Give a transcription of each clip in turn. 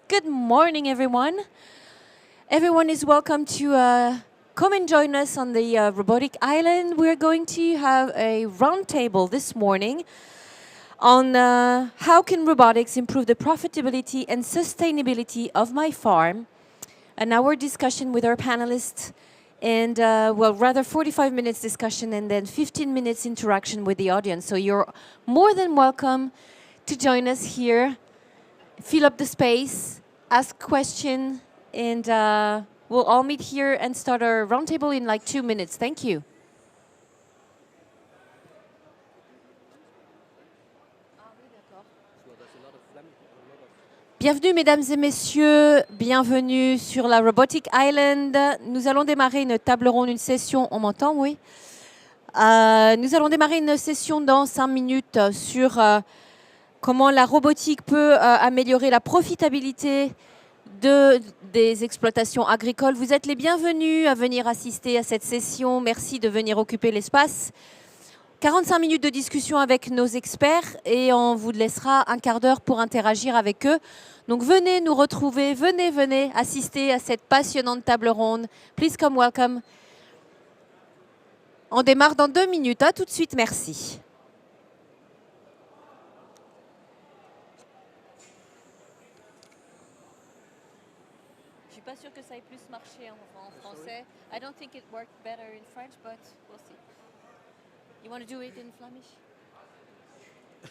Good morning, everyone. Everyone is welcome to come and join us on the robotic island. We're going to have a roundtable this morning on how can robotics improve the profitability and sustainability of my farm. An hour discussion with our panelists and, rather 45 minutes discussion and then 15 minutes interaction with the audience. So you're more than welcome to join us here, fill up the space, ask questions, and we'll all meet here and start our roundtable in like 2 minutes. Thank you. Bienvenue mesdames et messieurs, bienvenue sur la Robotic Island. Nous allons démarrer une table ronde, une session, on m'entend, oui? Nous allons démarrer une session dans 5 minutes sur comment la robotique peut améliorer la profitabilité des exploitations agricoles. Vous êtes les bienvenus à venir assister à cette session. Merci de venir occuper l'espace. 45 minutes de discussion avec nos experts et on vous laissera un quart d'heure pour interagir avec eux. Donc venez nous retrouver, venez assister à cette passionnante table ronde. Please come welcome. On démarre dans 2 minutes. À tout de suite, merci. Je suis pas sûre que ça ait plus marché en français. I don't think it worked better in French, but we'll see. You want to do it in Flemish?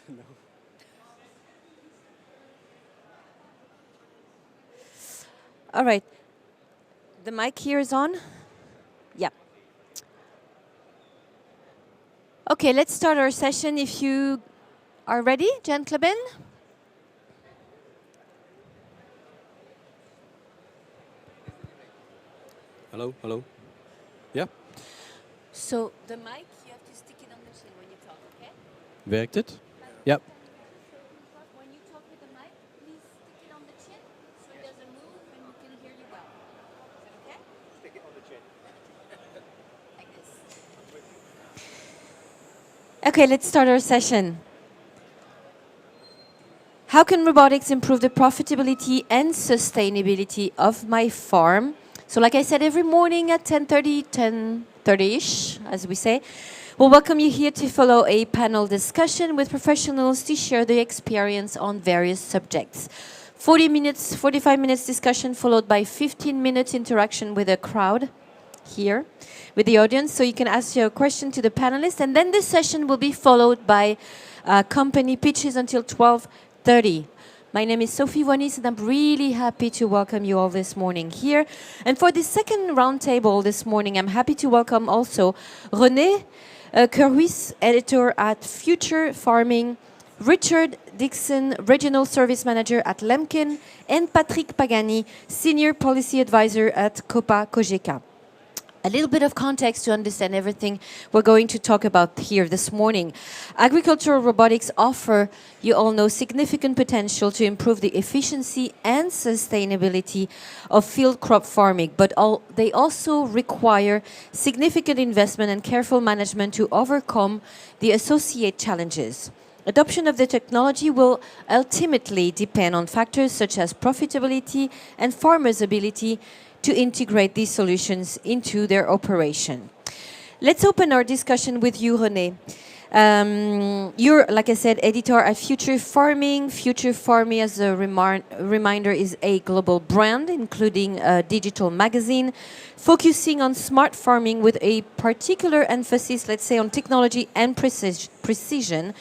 No. All right. The mic here is on? Yeah. Okay, let's start our session if you are ready, gentlemen. Hello, hello. Yeah. So the mic, you have to stick it on the chin when you talk, okay? Werkt het? Ja. When you talk with the mic, please stick it on the chin so it doesn't move and we can hear you well. Is that okay? Stick it on the chin. Like this. Okay, let's start our session. How can robotics improve the profitability and sustainability of my farm? So like I said, every morning at 10:30-ish, as we say, we'll welcome you here to follow a panel discussion with professionals to share their experience on various subjects. 45 minutes discussion followed by 15 minutes interaction with a crowd here, with the audience, so you can ask your question to the panelists. And then this session will be followed by company pitches until 12:30. My name is Sophie Vonis, and I'm really happy to welcome you all this morning here. And for this second roundtable this morning, I'm happy to welcome also René Kerhuis, editor at Future Farming, Richard Dixon, Regional Service Manager at Lemkin, and Patrick Pagani, Senior Policy Advisor at Copa Cogeca. A little bit of context to understand everything we're going to talk about here this morning. Agricultural robotics offer, you all know, significant potential to improve the efficiency and sustainability of field crop farming, but they also require significant investment and careful management to overcome the associated challenges. Adoption of the technology will ultimately depend on factors such as profitability and farmers' ability to integrate these solutions into their operation. Let's open our discussion with you, René. You're, like I said, editor at Future Farming. Future Farming, as a reminder, is a global brand, including a digital magazine, focusing on smart farming with a particular emphasis, let's say, on technology and precision.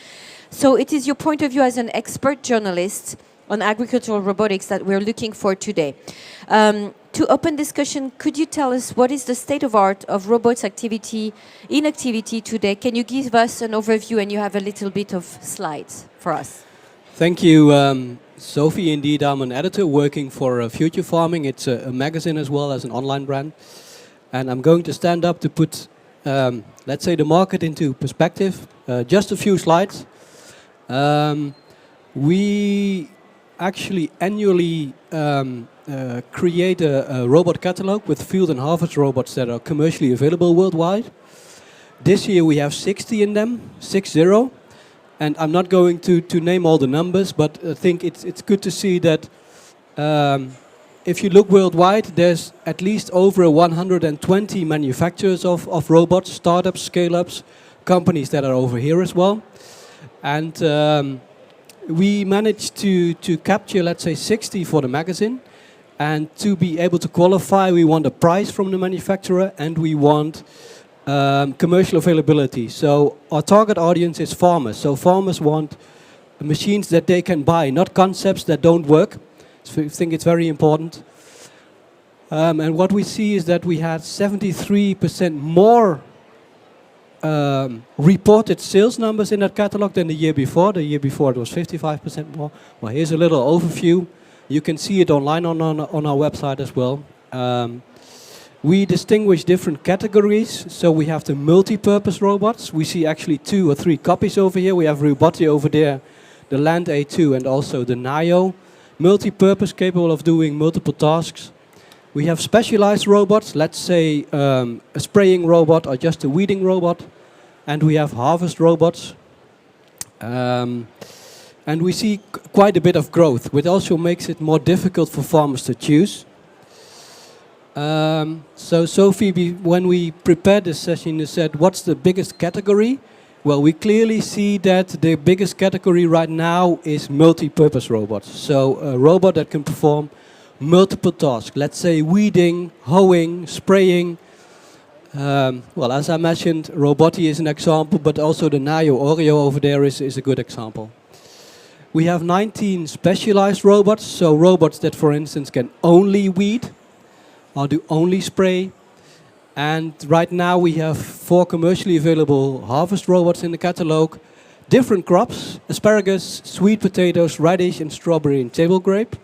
So it is your point of view as an expert journalist on agricultural robotics that we're looking for today. To open discussion, could you tell us what is the state of art of robots activity today? Can you give us an overview, and you have a little bit of slides for us? Thank you, Sophie. Indeed, I'm an editor working for Future Farming. It's a magazine as well as an online brand. And I'm going to stand up to put, let's say, the market into perspective. Just a few slides. We actually annually create a robot catalog with field and harvest robots that are commercially available worldwide. This year we have 60 in them, 60. And I'm not going to name all the numbers, but I think it's good to see that If you look worldwide, there's at least over 120 manufacturers of robots, startups, scale-ups, companies that are over here as well. And we managed to capture, let's say, 60 for the magazine. And to be able to qualify, we want a price from the manufacturer and we want commercial availability. So our target audience is farmers. So farmers want machines that they can buy, not concepts that don't work. So I think it's very important. And what we see is that we had 73% more reported sales numbers in that catalog than the year before. The year before it was 55% more. Well, here's a little overview. You can see it online on our website as well. We distinguish different categories. So we have the multi-purpose robots. We see actually 2 or 3 copies over here. We have Robotia over there, the Land A2 and also the Nayo. Multi-purpose, capable of doing multiple tasks. We have specialized robots, let's say a spraying robot or just a weeding robot. And we have harvest robots. And we see quite a bit of growth, which also makes it more difficult for farmers to choose. So Sophie, when we prepared this session, you said, what's the biggest category? Well, we clearly see that the biggest category right now is multi-purpose robots. So a robot that can perform multiple tasks. Let's say weeding, hoeing, spraying. Well, as I mentioned, Robotia is an example, but also the Nayo Oreo over there is a good example. We have 19 specialized robots. So robots that, for instance, can only weed or do only spray. And right now we have 4 commercially available harvest robots in the catalog. Different crops, asparagus, sweet potatoes, radish and strawberry and table grape.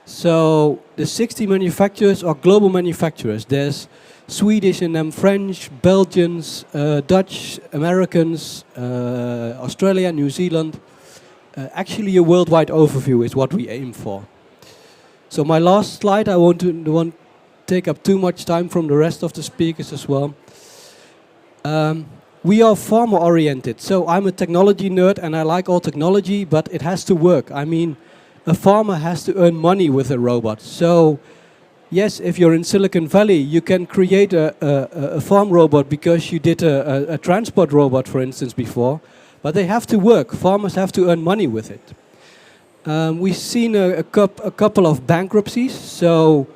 So the 60 manufacturers are global manufacturers. There's Swedish in them, French, Belgians, Dutch, Americans, Australia, New Zealand. Actually a worldwide overview is what we aim for. So my last slide, I won't take up too much time from the rest of the speakers as well. We are farmer oriented. So I'm a technology nerd and I like all technology, but it has to work. I mean, a farmer has to earn money with a robot. So yes, if you're in Silicon Valley, you can create a farm robot because you did a transport robot, for instance, before. But they have to work. Farmers have to earn money with it. We've seen a couple of bankruptcies. So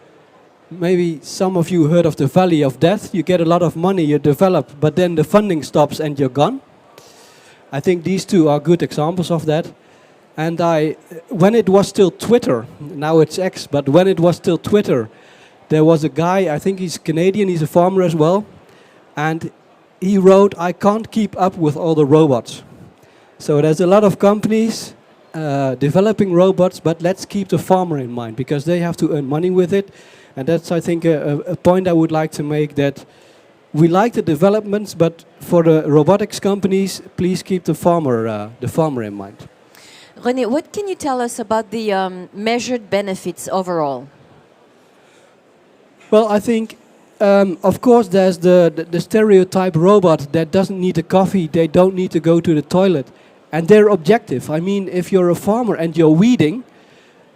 maybe some of you heard of the Valley of Death. You get a lot of money, you develop, but then the funding stops and you're gone. I think these 2 are good examples of that. And when it was still Twitter, now it's X, but when it was still Twitter, there was a guy, I think he's Canadian, he's a farmer as well, and he wrote, "I can't keep up with all the robots." So there's a lot of companies developing robots, but let's keep the farmer in mind, because they have to earn money with it. And that's, I think, a point I would like to make, that we like the developments, but for the robotics companies, please keep the farmer in mind. René, what can you tell us about the measured benefits overall? Well, I think, of course, there's the stereotype robot that doesn't need a coffee, they don't need to go to the toilet. And they're objective. I mean, if you're a farmer and you're weeding,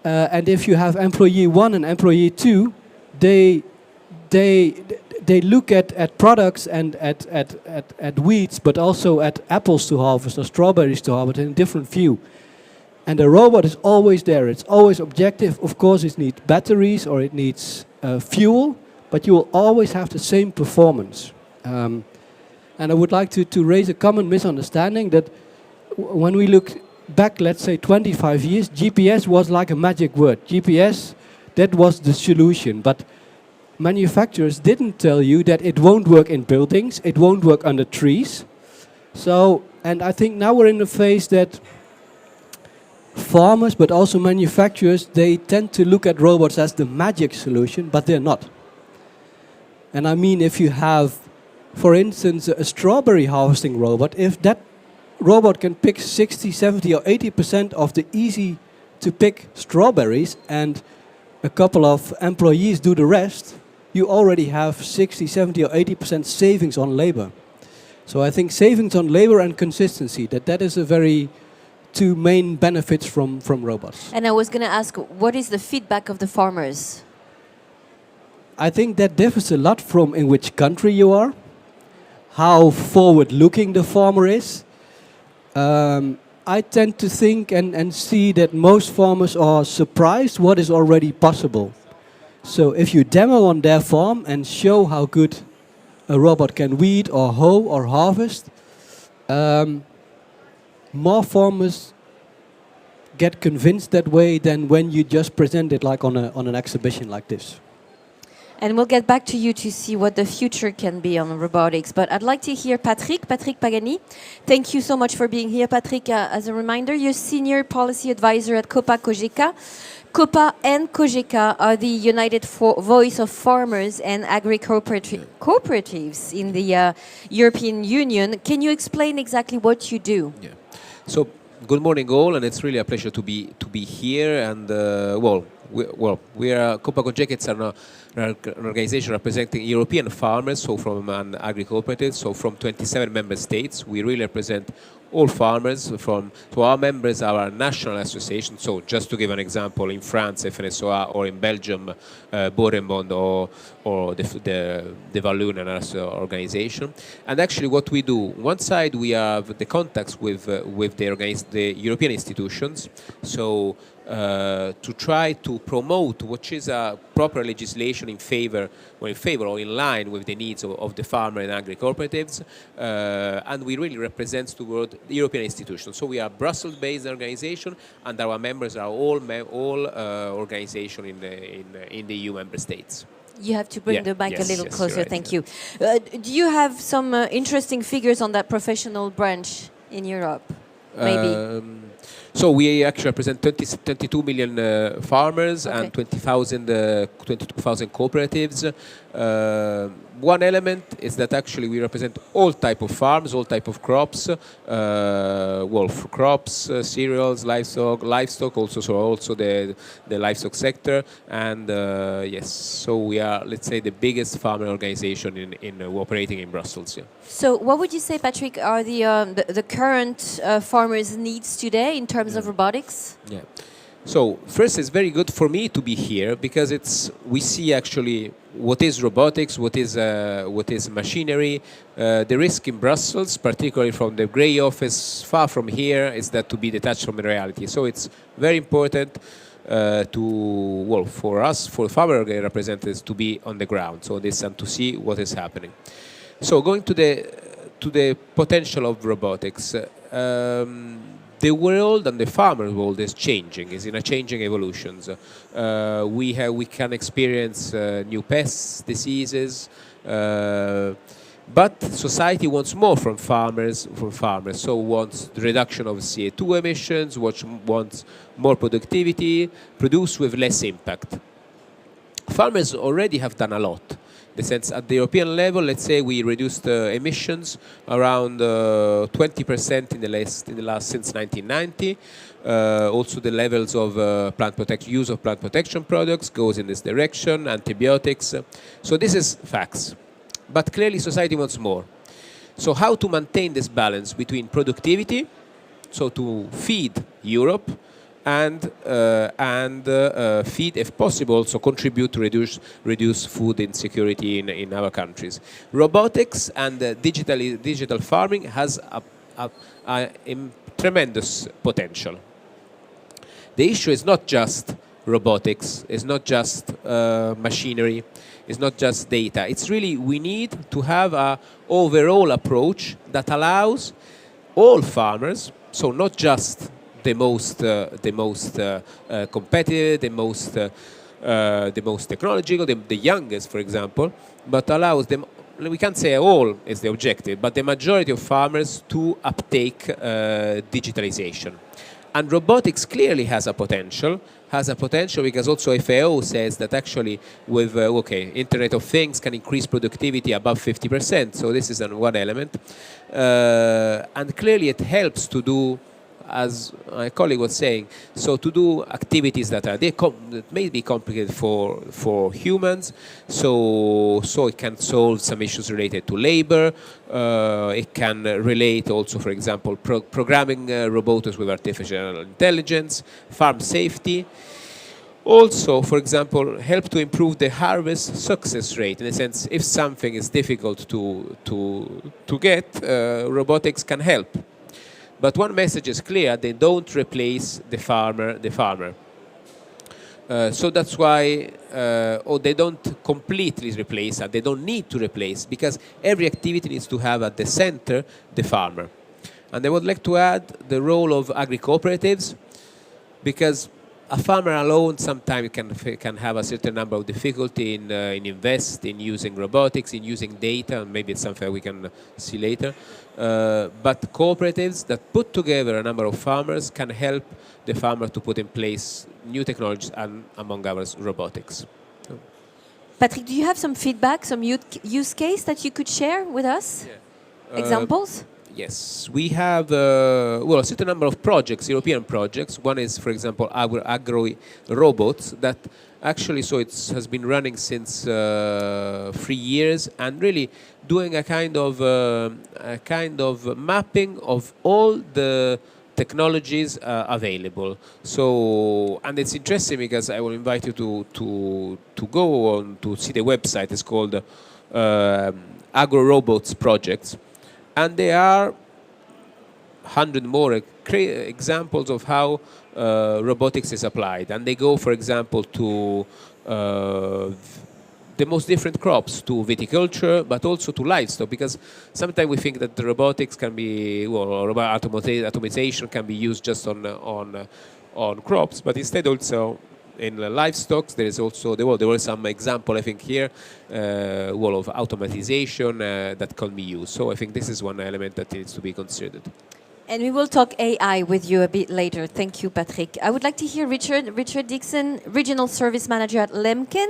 and if you have employee 1 and employee 2, they look at products and at weeds, but also at apples to harvest or strawberries to harvest in a different view. And the robot is always there. It's always objective. Of course, it needs batteries or it needs fuel, but you will always have the same performance. And I would like to raise a common misunderstanding that when we look back, let's say 25 years, GPS was like a magic word. GPS, that was the solution. But manufacturers didn't tell you that it won't work in buildings, it won't work under trees. So, and I think now we're in a phase that farmers, but also manufacturers, they tend to look at robots as the magic solution, but they're not. And I mean, if you have, for instance, a strawberry harvesting robot, if that robot can pick 60, 70 or 80% of the easy to pick strawberries and a couple of employees do the rest, you already have 60, 70 or 80% savings on labor. So I think savings on labor and consistency, that is a very two main benefits from robots. And I was going to ask, what is the feedback of the farmers? I think that differs a lot from in which country you are, how forward-looking the farmer is. I tend to think and see that most farmers are surprised what is already possible. So if you demo on their farm and show how good a robot can weed or hoe or harvest, more farmers get convinced that way than when you just present it like on an exhibition like this. And we'll get back to you to see what the future can be on robotics. But I'd like to hear Patrick Pagani. Thank you so much for being here, Patrick. As a reminder, you're Senior Policy Advisor at COPA-COGECA. COPA and COGECA are the united voice of farmers and cooperatives in the European Union. Can you explain exactly what you do? Yeah. So, good morning all, and it's really a pleasure to be here. And we are COPA-COGECA. It's an organization representing European farmers, so from an agri-cooperative, so from 27 member states. We really represent all farmers. So our members are our national association. So just to give an example, in France, FNSOA, or in Belgium, Boerenbond, or the Walloon organization. And actually what we do, one side we have the contacts with the European institutions. So to try to promote what is a proper legislation in favor or in line with the needs of the farmer and agri-cooperatives, and we really represent toward the European institutions. So we are a Brussels-based organization, and our members are all organizations in the EU member states. You have to bring the mic a little closer. Right. Thank you. Do you have some interesting figures on that professional branch in Europe? Maybe. So we actually represent 22 million farmers, okay, and 22,000 cooperatives. One element is that actually we represent all type of farms, all type of crops, crops, cereals, livestock also the livestock sector, and yes, so we are, let's say, the biggest farmer organization in operating in Brussels. Yeah. So what would you say, Patrick, are the current farmers' needs today in terms of robotics? Yeah. So first, it's very good for me to be here because we see actually what is robotics, what is machinery. The risk in Brussels, particularly from the grey office far from here, is that to be detached from the reality. So it's very important for us, for farmer representatives, to be on the ground. So this and to see what is happening. So going to the potential of robotics. The world and the farmer world is changing, is in a changing evolutions. We can experience new pests, diseases, but society wants more from farmers. So wants the reduction of CO2 emissions, wants more productivity, produced with less impact. Farmers already have done a lot. The sense at the European level, let's say we reduced emissions around 20% in the last since 1990. Also, the levels of use of plant protection products goes in this direction. Antibiotics. So this is facts, but clearly society wants more. So how to maintain this balance between productivity, so to feed Europe, and feed, if possible, so contribute to reduce food insecurity in our countries. Robotics and digital farming has a tremendous potential. The issue is not just robotics, it's not just machinery, it's not just data. It's really we need to have an overall approach that allows all farmers, so not just the most competitive, the most technological, the youngest, for example, but allows them. We can't say all is the objective, but the majority of farmers to uptake digitalization. And robotics clearly has a potential because also FAO says that actually with Internet of Things can increase productivity above 50%. So this is one element, and clearly it helps to do as my colleague was saying, so to do activities that that may be complicated for humans, so it can solve some issues related to labor. It can relate also, for example, programming robots with artificial intelligence, farm safety. Also, for example, help to improve the harvest success rate. In a sense, if something is difficult to get, robotics can help. But one message is clear: they don't replace the farmer. So that's why, or they don't completely replace, and they don't need to replace, because every activity needs to have at the center the farmer. And I would like to add the role of agri-cooperatives, because a farmer alone sometimes can have a certain number of difficulty in invest in using robotics, in using data, and maybe it's something we can see later. But cooperatives that put together a number of farmers can help the farmer to put in place new technologies, and among others robotics. Patrick, do you have some feedback, some use case that you could share with us? Yeah. Examples? Yes, we have a certain number of projects, European projects. One is, for example, our agro robots that actually, so it has been running since 3 years, and really doing a kind of mapping of all the technologies available. So, and it's interesting because I will invite you to go on to see the website. It's called Agro Robots Projects. And there are 100 more examples of how robotics is applied. And they go, for example, to the most different crops, to viticulture, but also to livestock. Because sometimes we think that the robotics can be, or automation can be used just on crops, but instead also in livestock, there is also there was some example, I think here, of automatization that can be used. So I think this is one element that needs to be considered. And we will talk AI with you a bit later. Thank you, Patrick. I would like to hear Richard Dixon, Regional Service Manager at Lemken,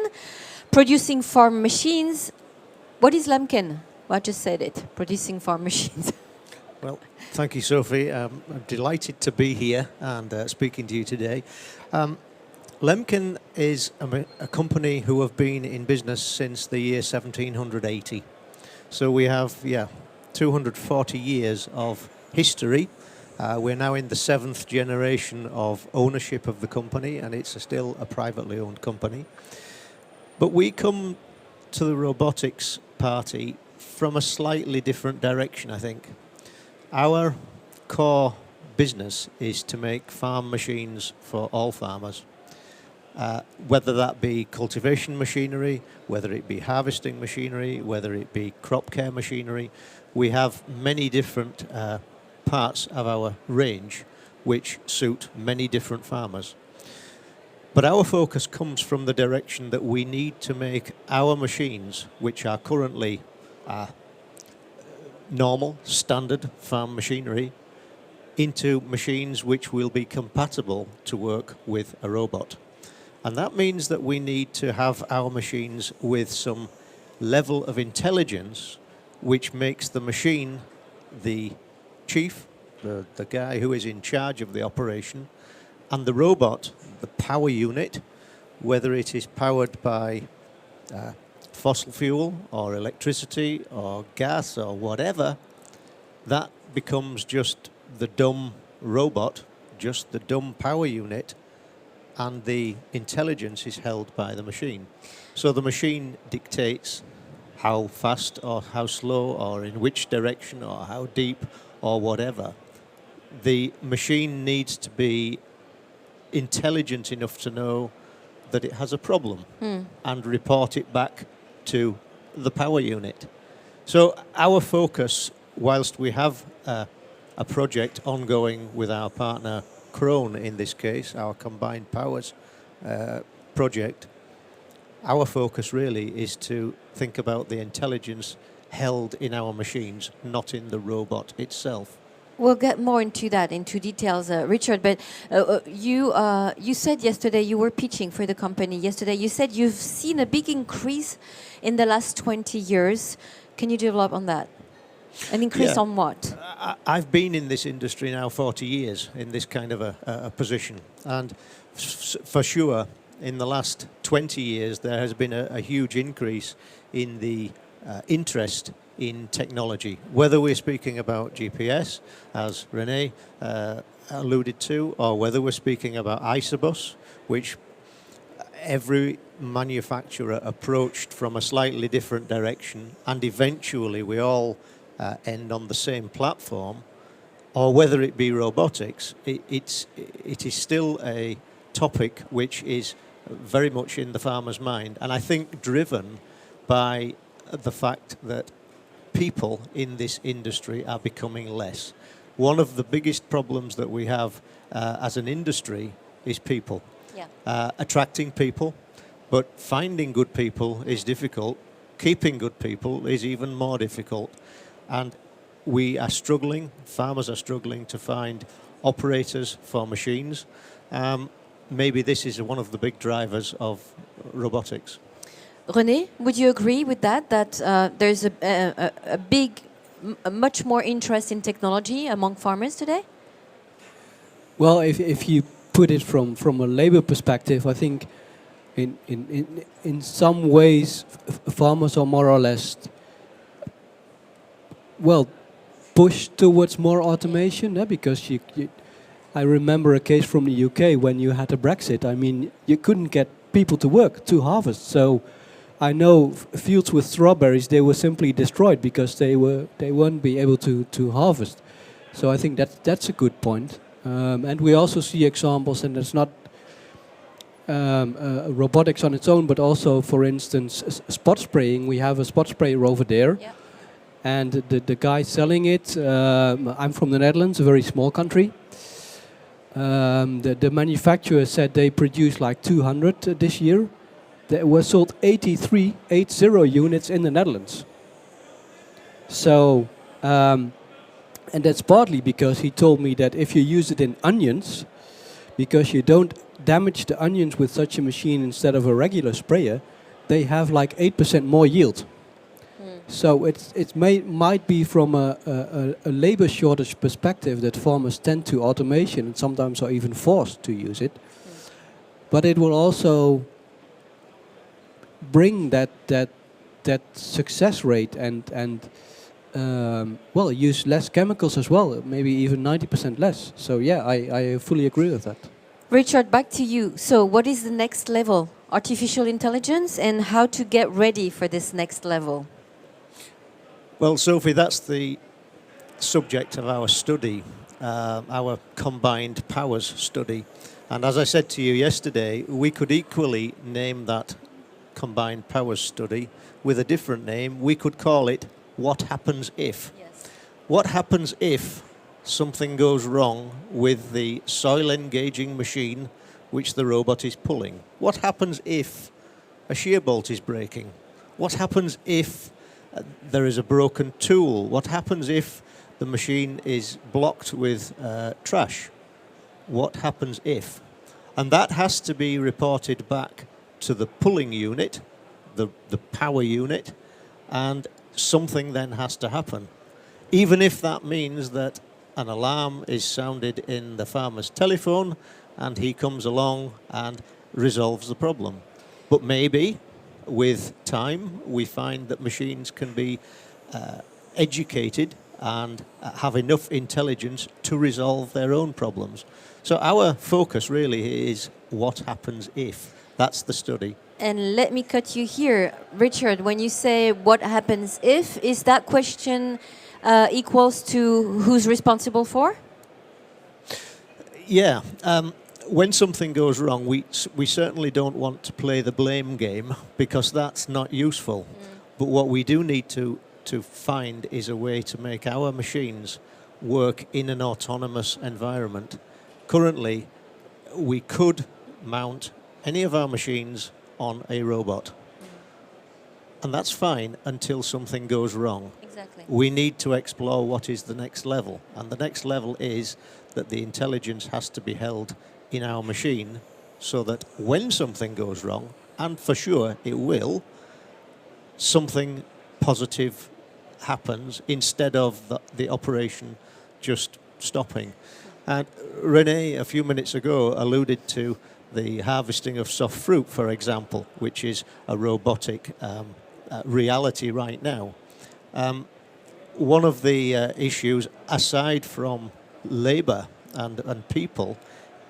producing farm machines. What is Lemken? Well, I just said it, producing farm machines. Well, thank you, Sophie. I'm delighted to be here and speaking to you today. Lemken is a company who have been in business since the year 1780. So we have, 240 years of history. We're now in the 7th generation of ownership of the company, and it's still a privately owned company. But we come to the robotics party from a slightly different direction, I think. Our core business is to make farm machines for all farmers. Whether that be cultivation machinery, whether it be harvesting machinery, whether it be crop care machinery, we have many different parts of our range which suit many different farmers. But our focus comes from the direction that we need to make our machines, which are currently normal, standard farm machinery, into machines which will be compatible to work with a robot. And that means that we need to have our machines with some level of intelligence which makes the machine the chief, the guy who is in charge of the operation, and the robot, the power unit, whether it is powered by fossil fuel or electricity or gas or whatever, that becomes just the dumb robot, just the dumb power unit, and the intelligence is held by the machine. So the machine dictates how fast or how slow or in which direction or how deep or whatever. The machine needs to be intelligent enough to know that it has a problem and report it back to the power unit. So our focus, whilst we have a project ongoing with our partner Crone in this case, our combined powers project, our focus really is to think about the intelligence held in our machines, not in the robot itself. We'll get more into that, into details, Richard. But you said yesterday, you were pitching for the company yesterday, you said you've seen a big increase in the last 20 years. Can you develop on that? An increase Yeah. on what? I've been in this industry now 40 years in this kind of a position, and for sure, in the last 20 years, there has been a huge increase in the interest in technology. Whether we're speaking about GPS, as Renee alluded to, or whether we're speaking about Isobus, which every manufacturer approached from a slightly different direction, and eventually we all end on the same platform, or whether it be robotics, it is still a topic which is very much in the farmer's mind, and I think driven by the fact that people in this industry are becoming less. One of the biggest problems that we have as an industry is people. Yeah. Attracting people, but finding good people is difficult. Keeping good people is even more difficult. And we are struggling, farmers are struggling to find operators for machines. Maybe this is one of the big drivers of robotics. René, would you agree with that? That there's a much more interest in technology among farmers today? Well, if you put it from a labor perspective, I think in some ways farmers are more or less pushed towards more automation, because I remember a case from the UK when you had a Brexit. I mean, you couldn't get people to work to harvest. So I know fields with strawberries, they were simply destroyed because they won't be able to harvest. So I think that's a good point. And we also see examples, and it's not robotics on its own, but also, for instance, spot spraying. We have a spot sprayer over there. Yeah. And the guy selling it, I'm from the Netherlands, a very small country. The manufacturer said they produced like 200 this year. There were sold 80 units in the Netherlands. So, and that's partly because he told me that if you use it in onions, because you don't damage the onions with such a machine instead of a regular sprayer, they have like 8% more yield. So it might be from a labor shortage perspective that farmers tend to automation and sometimes are even forced to use it. But it will also bring that success rate and use less chemicals as well, maybe even 90% less. So yeah, I fully agree with that. Richard, back to you. So what is the next level? Artificial intelligence, and how to get ready for this next level? Well, Sophie, that's the subject of our study, our combined powers study. And as I said to you yesterday, we could equally name that combined powers study with a different name. We could call it What Happens If. Yes. What happens if something goes wrong with the soil engaging machine which the robot is pulling? What happens if a shear bolt is breaking? What happens if there is a broken tool? What happens if the machine is blocked with trash? What happens if? And that has to be reported back to the pulling unit, the power unit, and something then has to happen. Even if that means that an alarm is sounded in the farmer's telephone and he comes along and resolves the problem. But maybe with time, we find that machines can be educated and have enough intelligence to resolve their own problems. So our focus really is what happens if. That's the study. And let me cut you here. Richard, when you say what happens if, is that question equals to who's responsible for? Yeah. When something goes wrong, we certainly don't want to play the blame game because that's not useful. But what we do need to find is a way to make our machines work in an autonomous environment. Currently, we could mount any of our machines on a robot. And that's fine until something goes wrong. Exactly. We need to explore what is the next level. And the next level is that the intelligence has to be held in our machine so that when something goes wrong, and for sure it will, something positive happens instead of the operation just stopping. And Renee, a few minutes ago, alluded to the harvesting of soft fruit, for example, which is a robotic reality right now. One of the issues, aside from labour and people,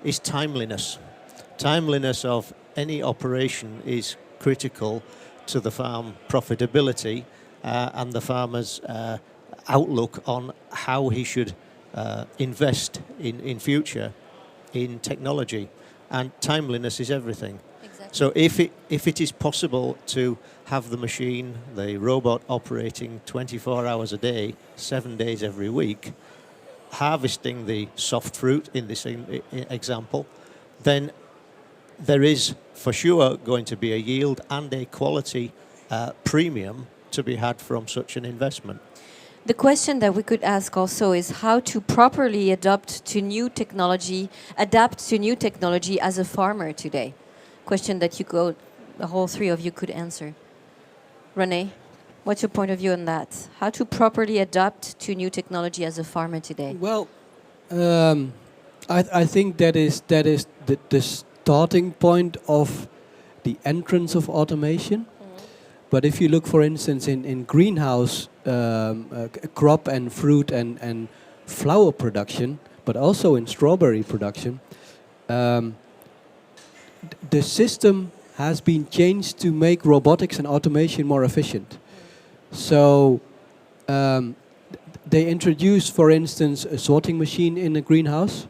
is timeliness. Timeliness of any operation is critical to the farm profitability and the farmer's outlook on how he should invest in future in technology. And timeliness is everything. Exactly. So if it is possible to have the machine, the robot operating 24 hours a day, 7 days every week, harvesting the soft fruit in this example, then there is for sure going to be a yield and a quality premium to be had from such an investment. The question that we could ask also is how to properly adapt to new technology as a farmer today. Question that the whole three of you could answer. Renee, what's your point of view on that? How to properly adapt to new technology as a farmer today? Well, I think that is the starting point of the entrance of automation. But if you look, for instance, in greenhouse crop and fruit and flower production, but also in strawberry production, the system has been changed to make robotics and automation more efficient. So they introduced, for instance, a sorting machine in a greenhouse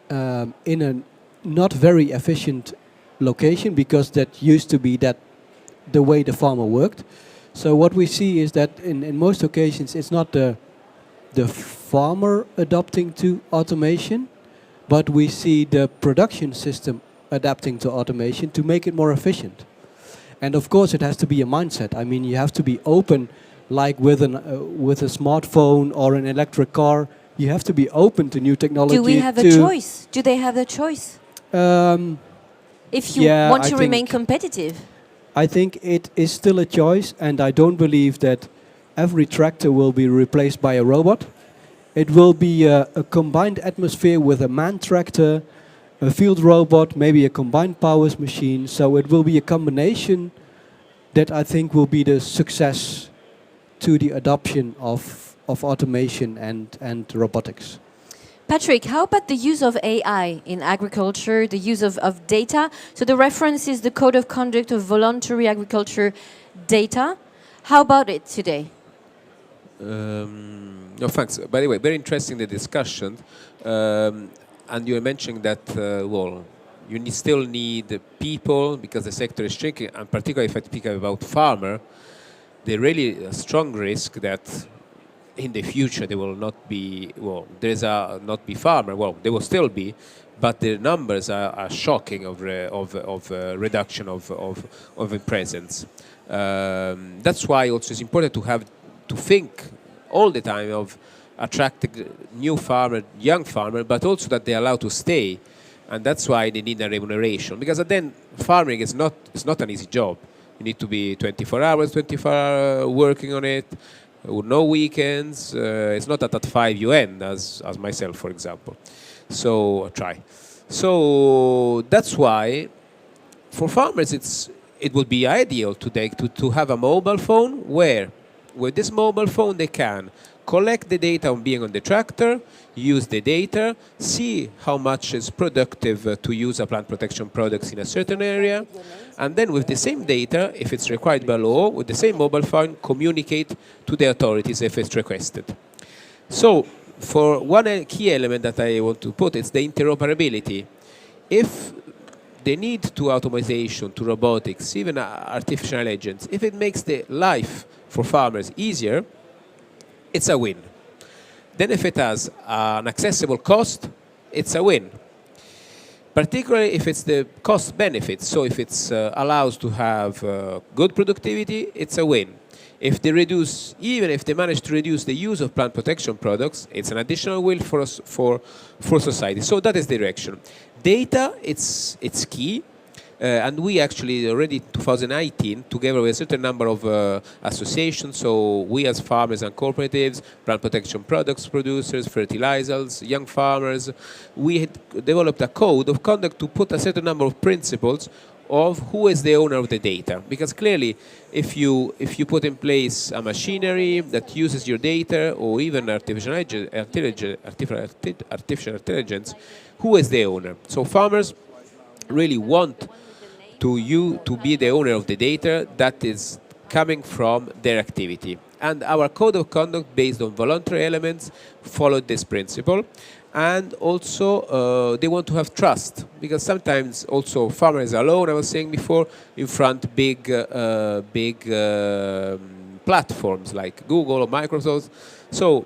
in a not very efficient location, because that used to be the way the farmer worked. So what we see is that in most occasions it's not the farmer adapting to automation, but we see the production system adapting to automation to make it more efficient. And of course it has to be a mindset. I mean, you have to be open, like with a smartphone or an electric car. You have to be open to new technology. Do we have a choice? Do they have the choice? If you want to remain competitive? I think it is still a choice, and I don't believe that every tractor will be replaced by a robot. It will be a combined atmosphere with a manned tractor, a field robot, maybe a combined powers machine. So it will be a combination that I think will be the success to the adoption of automation and robotics. Patrick, how about the use of AI in agriculture, the use of data? So the reference is the Code of Conduct of Voluntary Agriculture Data. How about it today? No, thanks. By the way, very interesting the discussion. And you were mentioning that, you still need people because the sector is shrinking. And particularly if I speak about farmer, there really a strong risk that in the future there will not be, not be farmer. Well, there will still be, but the numbers are shocking of reduction of presence. That's why also it's important to think all the time of attracting new farmer, young farmer, but also that they are allowed to stay, and that's why they need a remuneration. Because then farming is not an easy job. You need to be 24 hours working on it. No weekends. It's not at 5 you end, as myself, for example. So try. So that's why for farmers it would be ideal to have a mobile phone where with this mobile phone they can collect the data on being on the tractor, use the data, see how much is productive to use a plant protection products in a certain area, and then with the same data, if it's required by law, with the same mobile phone, communicate to the authorities if it's requested. So, for one key element that I want to put, it's the interoperability. If the need to automation, to robotics, even artificial agents, if it makes the life for farmers easier, it's a win. Then if it has an accessible cost, it's a win. Particularly if it's the cost benefit, so if it allows to have good productivity, it's a win. If they reduce, even if they manage to reduce the use of plant protection products, it's an additional win for us, for society. So that is the direction. Data, it's key. And we actually already 2019, together with a certain number of associations, so we as farmers and cooperatives, plant protection products producers, fertilizers, young farmers, we had developed a code of conduct to put a certain number of principles of who is the owner of the data. Because clearly, if you put in place a machinery that uses your data, or even artificial intelligence, who is the owner? So farmers really want to be the owner of the data that is coming from their activity. And our code of conduct, based on voluntary elements, followed this principle. And also, they want to have trust, because sometimes also farmers alone, I was saying before, in front big platforms like Google or Microsoft. So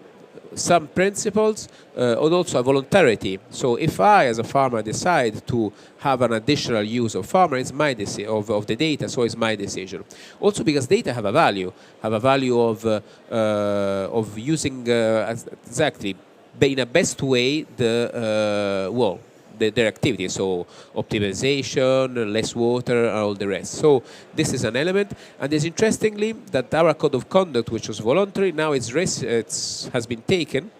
some principles, and also a voluntarity. So if I, as a farmer, decide to have an additional use of farmer, it's my of the data, so it's my decision. Also because data have a value of using exactly in a best way their activity, so optimization, less water, and all the rest. So this is an element, and it's interestingly that our code of conduct, which was voluntary, now it's has been taken,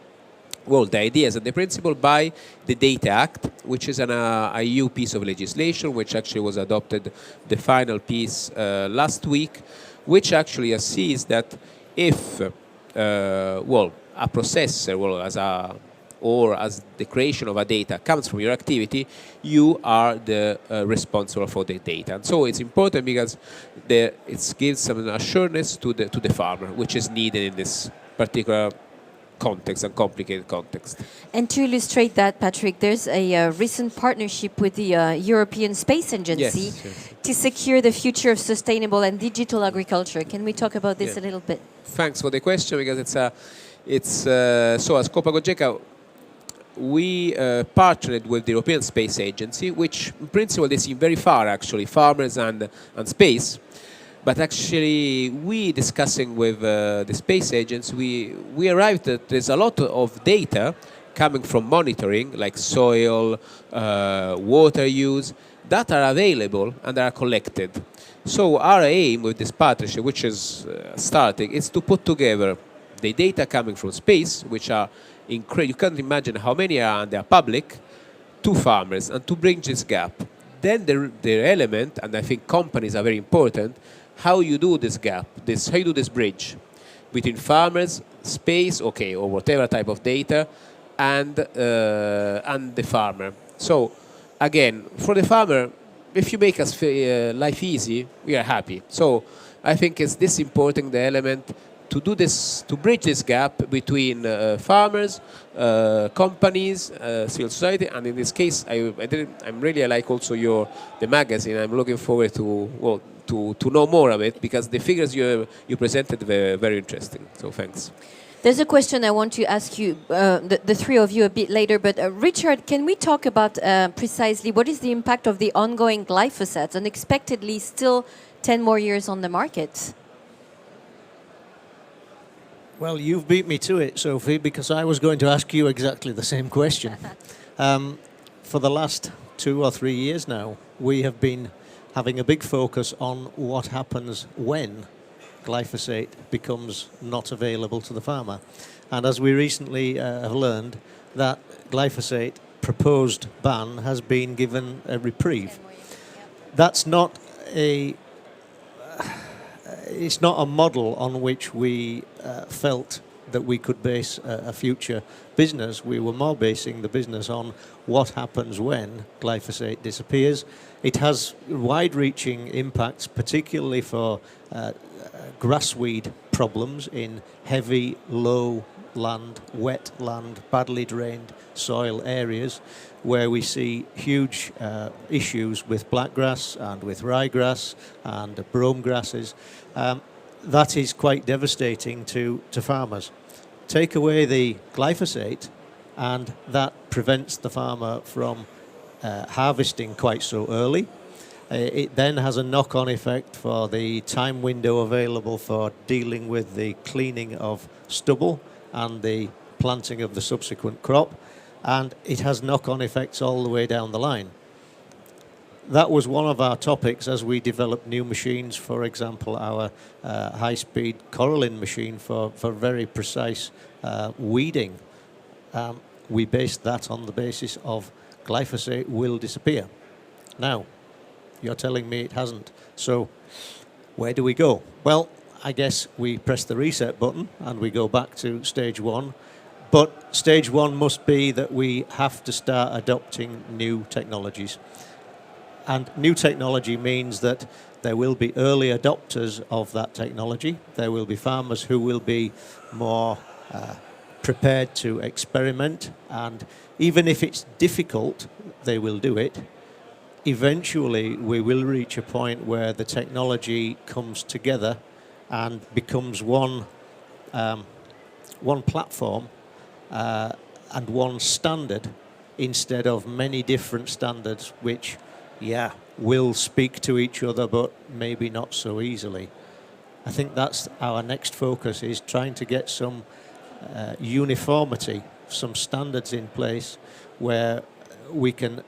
well, the ideas and the principle by the Data Act, which is an EU piece of legislation, which actually was adopted, the final piece last week, which actually sees that if, a processor, as the creation of a data comes from your activity, you are the responsible for the data. And so it's important because it gives some assurance to the farmer, which is needed in this particular context and complicated context. And to illustrate that, Patrick, there's a recent partnership with the European Space Agency to secure the future of sustainable and digital agriculture. Can we talk about this a little bit? Thanks for the question, because so as Copa Cogeca, we partnered with the European Space Agency, which in principle they seem very far, actually, farmers and space. But actually, we discussing with the space agency, we arrived that there's a lot of data coming from monitoring, like soil, water use, that are available and are collected. So our aim with this partnership, which is starting, is to put together the data coming from space, which are incredible. You can't imagine how many are, and they are public, to farmers, and to bridge this gap. Then the element, and I think companies are very important, how you do this gap, how you do this bridge between farmers, space, or whatever type of data, and the farmer. So again, for the farmer, if you make us life easy, we are happy. So I think it's this important, the element, to do this, to bridge this gap between farmers, companies, civil society, and in this case, I like also the magazine. I'm looking forward to know more of it, because the figures you presented were very interesting. So thanks. There's a question I want to ask you, the three of you, a bit later. But Richard, can we talk about precisely what is the impact of the ongoing glyphosate, unexpectedly still 10 more years on the market? Well, you've beat me to it, Sophie, because I was going to ask you exactly the same question. For the last 2 or 3 years now, we have been having a big focus on what happens when glyphosate becomes not available to the farmer. And as we recently have learned, that glyphosate proposed ban has been given a reprieve. That's not it's not a model on which we felt that we could base a future business. We were more basing the business on what happens when glyphosate disappears. It has wide-reaching impacts, particularly for grassweed problems in heavy, low land, wet land, badly drained soil areas, where we see huge issues with blackgrass and with ryegrass and brome grasses. That is quite devastating to farmers. Take away the glyphosate, and that prevents the farmer from harvesting quite so early. It then has a knock-on effect for the time window available for dealing with the cleaning of stubble and the planting of the subsequent crop, and it has knock-on effects all the way down the line. that was one of our topics as we developed new machines. For example, our high-speed coralline machine for very precise weeding. We based that on the basis of glyphosate will disappear. Now, you're telling me it hasn't. So where do we go? Well, I guess we press the reset button and we go back to stage one. But stage one must be that we have to start adopting new technologies. And new technology means that there will be early adopters of that technology. There will be farmers who will be more prepared to experiment. And even if it's difficult, they will do it. Eventually, we will reach a point where the technology comes together and becomes one platform and one standard instead of many different standards which, will speak to each other but maybe not so easily. I think that's our next focus, is trying to get some uniformity, some standards in place where we can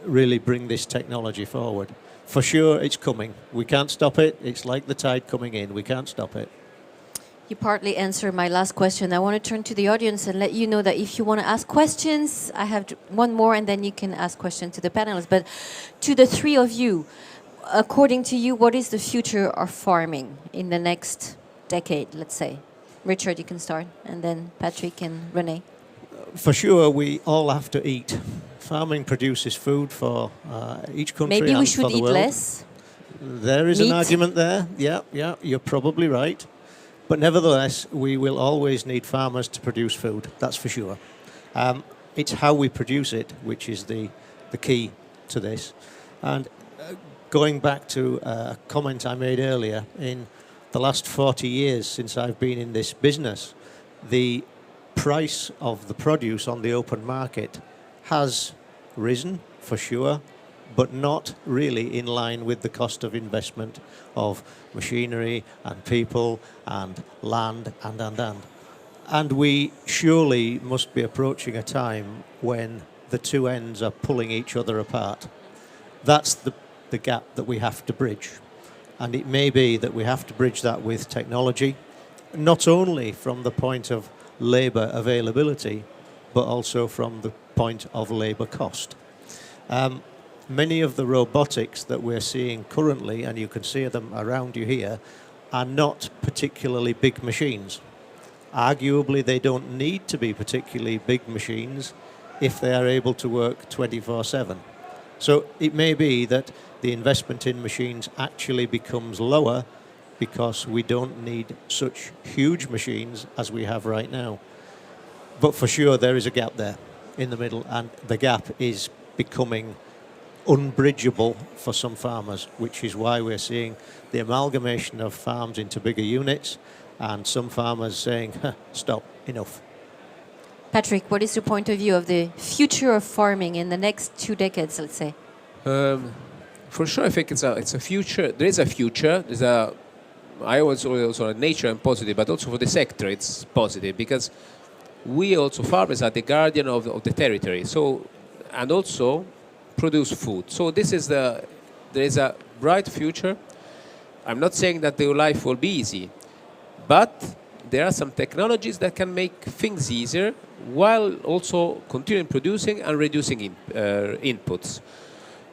really bring this technology forward. For sure, it's coming. We can't stop it. It's like the tide coming in. We can't stop it. You partly answered my last question. I want to turn to the audience and let you know that if you want to ask questions, I have one more and then you can ask questions to the panelists. But to the three of you, according to you, what is the future of farming in the next decade, let's say? Richard, you can start, and then Patrick and René. For sure, we all have to eat. Farming produces food for each country Maybe we and should for the eat world. less. There is Meat. an argument there. Yeah, you're probably right. But nevertheless, we will always need farmers to produce food, that's for sure. It's how we produce it which is the key to this. And going back to a comment I made earlier, in the last 40 years since I've been in this business, the price of the produce on the open market has risen, for sure, but not really in line with the cost of investment of machinery and people and land and. And we surely must be approaching a time when the two ends are pulling each other apart. That's the gap that we have to bridge. And it may be that we have to bridge that with technology, not only from the point of labour availability, but also from the point of labour cost. Many of the robotics that we're seeing currently, and you can see them around you here, are not particularly big machines. Arguably, they don't need to be particularly big machines if they are able to work 24/7. So it may be that the investment in machines actually becomes lower because we don't need such huge machines as we have right now. But for sure, there is a gap there in the middle, and the gap is becoming unbridgeable for some farmers, which is why we're seeing the amalgamation of farms into bigger units and some farmers saying, stop, enough. Patrick, what is your point of view of the future of farming in the next 2 decades, let's say? For sure, I think it's a future. There is a future. I also nature and positive, but also for the sector it's positive because we also farmers are the guardian of the territory. So, and also produce food. So there is a bright future. I'm not saying that their life will be easy, but there are some technologies that can make things easier while also continuing producing and reducing inputs.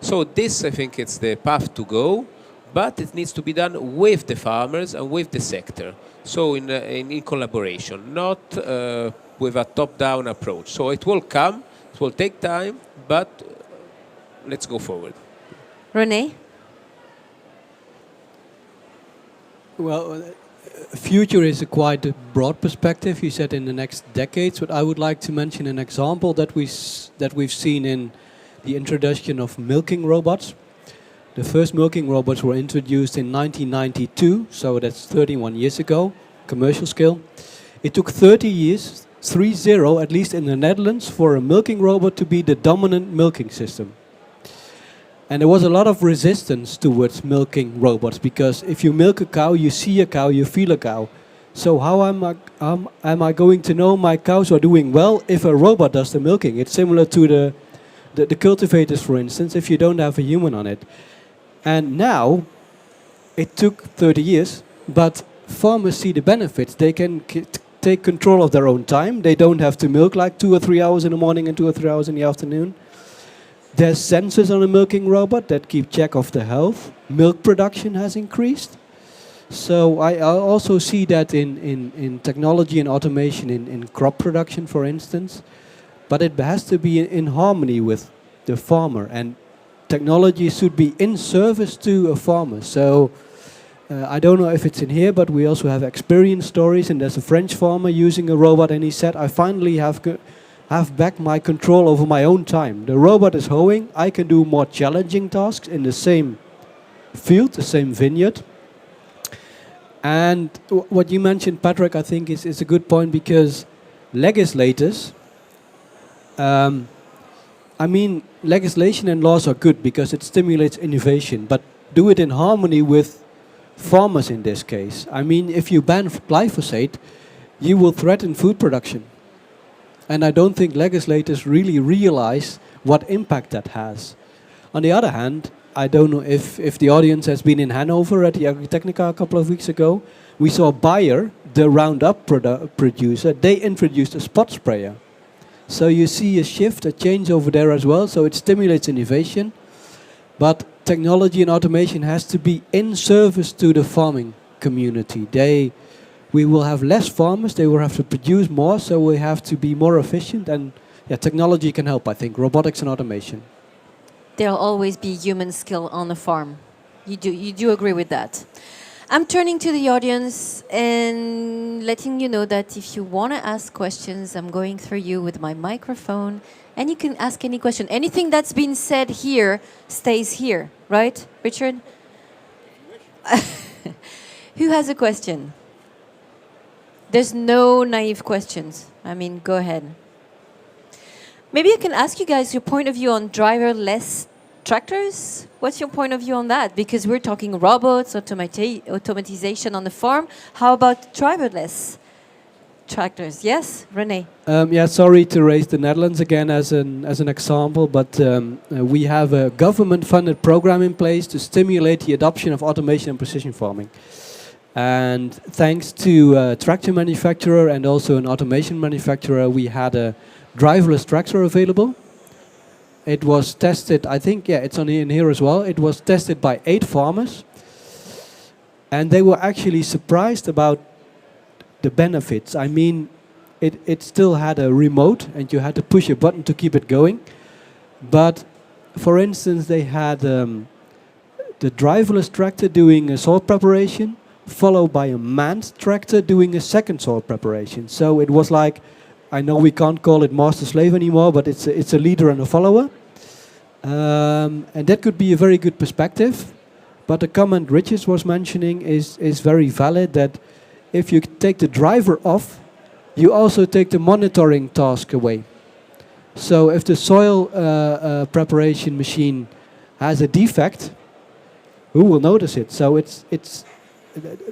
So this, I think, it's the path to go, but it needs to be done with the farmers and with the sector. So in collaboration, not with a top-down approach. So it will come, it will take time, but let's go forward. René? Well, future is a quite a broad perspective. You said in the next decades, but I would like to mention an example that we've seen in the introduction of milking robots. The first milking robots were introduced in 1992, so that's 31 years ago, commercial scale. It took 30 years, 30 at least in the Netherlands, for a milking robot to be the dominant milking system. And there was a lot of resistance towards milking robots because if you milk a cow, you see a cow, you feel a cow. So how am I going to know my cows are doing well if a robot does the milking? It's similar to the the cultivators, for instance, if you don't have a human on it. And now, it took 30 years, but farmers see the benefits. They can take control of their own time. They don't have to milk like 2 or 3 hours in the morning and 2 or 3 hours in the afternoon. There's sensors on a milking robot that keep check of the health. Milk production has increased. So I also see that in technology and automation in crop production, for instance. But it has to be in harmony with the farmer. And technology should be in service to a farmer. So I don't know if it's in here, but we also have experience stories. And there's a French farmer using a robot, and he said, I finally have back my control over my own time. The robot is hoeing. I can do more challenging tasks in the same field, the same vineyard. And what you mentioned, Patrick, I think is a good point, because legislators, legislation and laws are good because it stimulates innovation, but do it in harmony with farmers in this case. I mean, if you ban glyphosate, you will threaten food production. And I don't think legislators really realize what impact that has. On the other hand, I don't know if the audience has been in Hanover at the Agritechnica a couple of weeks ago. We saw Bayer, the Roundup producer, they introduced a spot sprayer. So you see a shift, a change over there as well. So it stimulates innovation. But technology and automation has to be in service to the farming community. We will have less farmers, they will have to produce more, so we have to be more efficient. And technology can help, I think, robotics and automation. There'll always be human skill on the farm. You do agree with that. I'm turning to the audience and letting you know that if you want to ask questions, I'm going through you with my microphone, and you can ask any question. Anything that's been said here stays here, right, Richard? Who has a question? There's no naive questions. I mean, go ahead. Maybe I can ask you guys your point of view on driverless tractors. What's your point of view on that? Because we're talking robots, automatization on the farm. How about driverless tractors? Yes, René? Sorry to raise the Netherlands again as an example, but we have a government-funded program in place to stimulate the adoption of automation and precision farming. And thanks to a tractor manufacturer and also an automation manufacturer, we had a driverless tractor available. It was tested, I think, it's on in here as well. It was tested by 8 farmers. And they were actually surprised about the benefits. I mean, it still had a remote and you had to push a button to keep it going. But, for instance, they had the driverless tractor doing a soil preparation, followed by a manned tractor doing a second soil preparation. So it was like, I know we can't call it master-slave anymore, but it's a leader and a follower. And that could be a very good perspective. But the comment Richard was mentioning is very valid, that if you take the driver off, you also take the monitoring task away. So if the soil preparation machine has a defect, who will notice it? So it's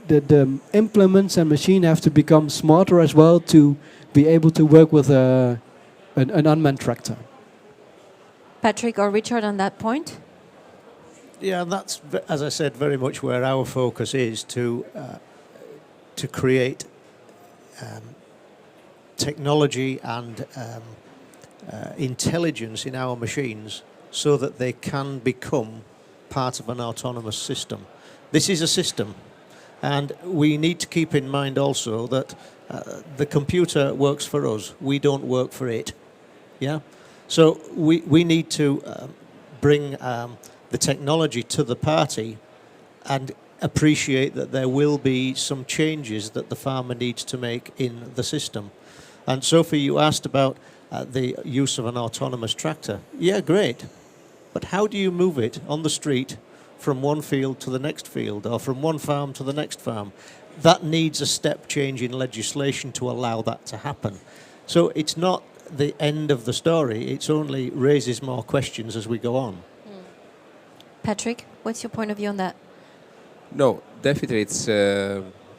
the implements and machine have to become smarter as well to be able to work with an unmanned tractor. Patrick or Richard on that point? Yeah, and that's, as I said, very much where our focus is, to create technology and intelligence in our machines so that they can become part of an autonomous system. This is a system, and we need to keep in mind also that the computer works for us. We don't work for it. Yeah? So we need to bring the technology to the party and appreciate that there will be some changes that the farmer needs to make in the system. And Sophie, you asked about the use of an autonomous tractor. Yeah, great. But how do you move it on the street from one field to the next field, or from one farm to the next farm? That needs a step change in legislation to allow that to happen. So it's not the end of the story, it only raises more questions as we go on. Patrick, what's your point of view on that? No, definitely it's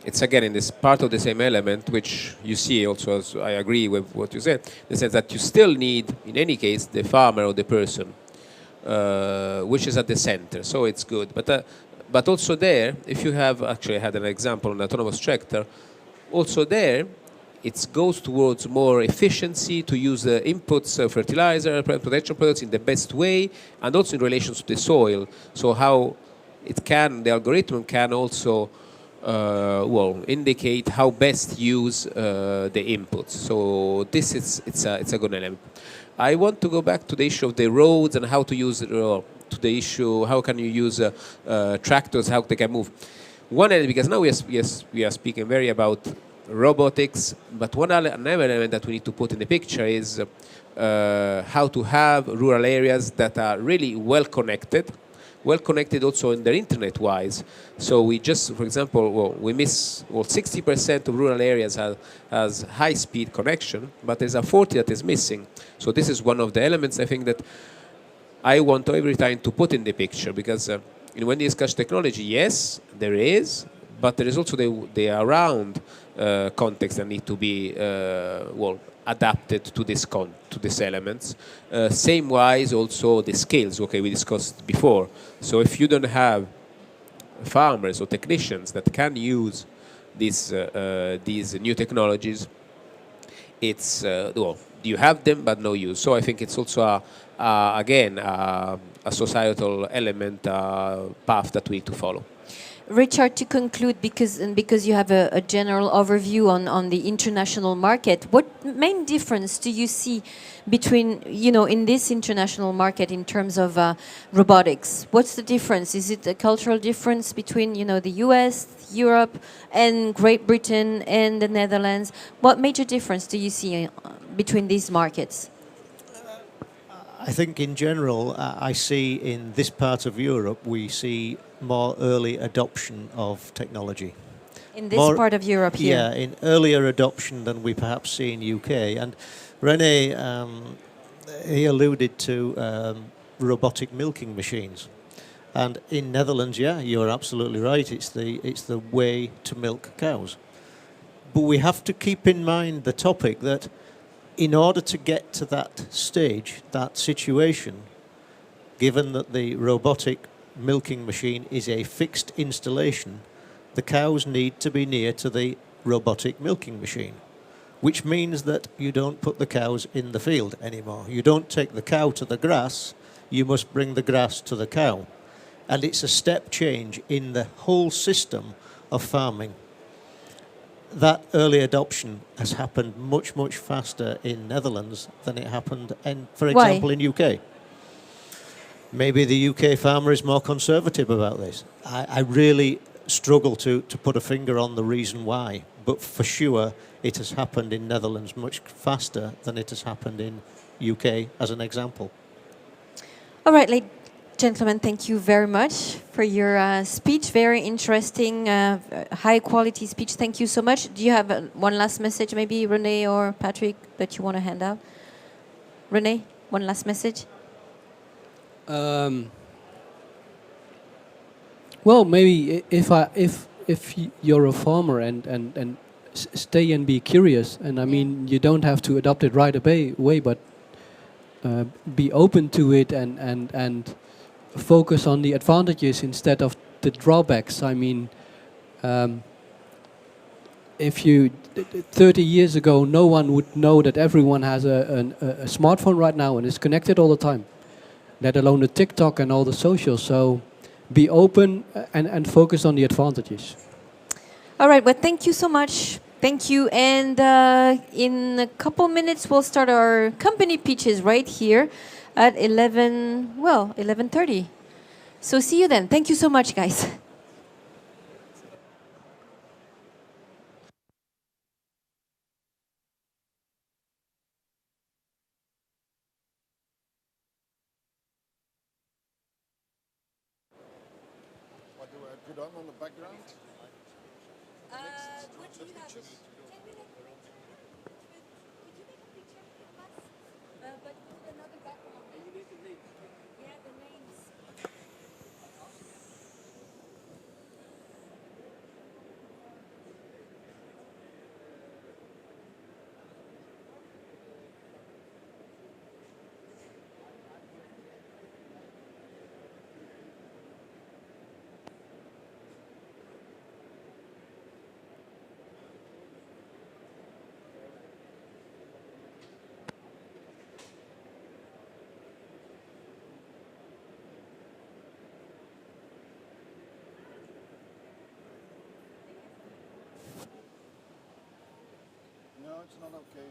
it's again in this part of the same element, which you see also, as I agree with what you said, in the sense that you still need, in any case, the farmer or the person, which is at the center. So it's good. But also there, if you have, actually I had an example on autonomous tractor, also there, it goes towards more efficiency to use the inputs, fertilizer, plant protection products in the best way, and also in relation to the soil. So how it can, the algorithm can also indicate how best use the inputs. So this is it's a good element. I want to go back to the issue of the roads and how to use to the issue how can you use tractors, how they can move. One element, because now we are speaking very about robotics, but another element that we need to put in the picture is how to have rural areas that are really well connected also in their internet-wise. So we just, for example, we miss 60% of rural areas has high-speed connection, but there's a 40 that is missing. So this is one of the elements I think that I want every time to put in the picture, because when you discuss technology, yes, there is, but there is also the around context that need to be adapted to these elements. Same wise also the skills, okay, we discussed before. So if you don't have farmers or technicians that can use these new technologies, it's you have them but no use. So I think it's also again a societal element path that we need to follow. Richard, to conclude, because you have a general overview on the international market, what main difference do you see between, in this international market in terms of robotics? What's the difference? Is it a cultural difference between, the US, Europe, and Great Britain and the Netherlands? What major difference do you see between these markets? I think in general, I see in this part of Europe, we see more early adoption of technology. In this part of Europe here? Yeah, in earlier adoption than we perhaps see in UK. And René, he alluded to robotic milking machines. And in Netherlands, yeah, you're absolutely right. It's the way to milk cows. But we have to keep in mind the topic that in order to get to that stage, that situation, given that the robotic milking machine is a fixed installation, the cows need to be near to the robotic milking machine, which means that you don't put the cows in the field anymore. You don't take the cow to the grass, you must bring the grass to the cow. And it's a step change in the whole system of farming. That early adoption has happened much, much faster in Netherlands than it happened, for example, in UK. Maybe the UK farmer is more conservative about this. I really struggle to put a finger on the reason why, but for sure it has happened in Netherlands much faster than it has happened in UK, as an example. All right, ladies and gentlemen, thank you very much for your speech. Very interesting, high-quality speech. Thank you so much. Do you have one last message, maybe, René or Patrick, that you want to hand out? René, one last message? Well, maybe if you're a farmer and stay and be curious, and I mean you don't have to adopt it right away, but be open to it and focus on the advantages instead of the drawbacks. I mean, if you 30 years ago, no one would know that everyone has a smartphone right now and is connected all the time, let alone the TikTok and all the socials. So be open and focus on the advantages. All right, well, thank you so much. Thank you. And in a couple minutes, we'll start our company pitches right here at 11:30. So see you then. Thank you so much, guys. What do I put on the background? What do you have? 10 minutes? Could you make a picture of us? But with another background. Yeah, the names. it's not okay.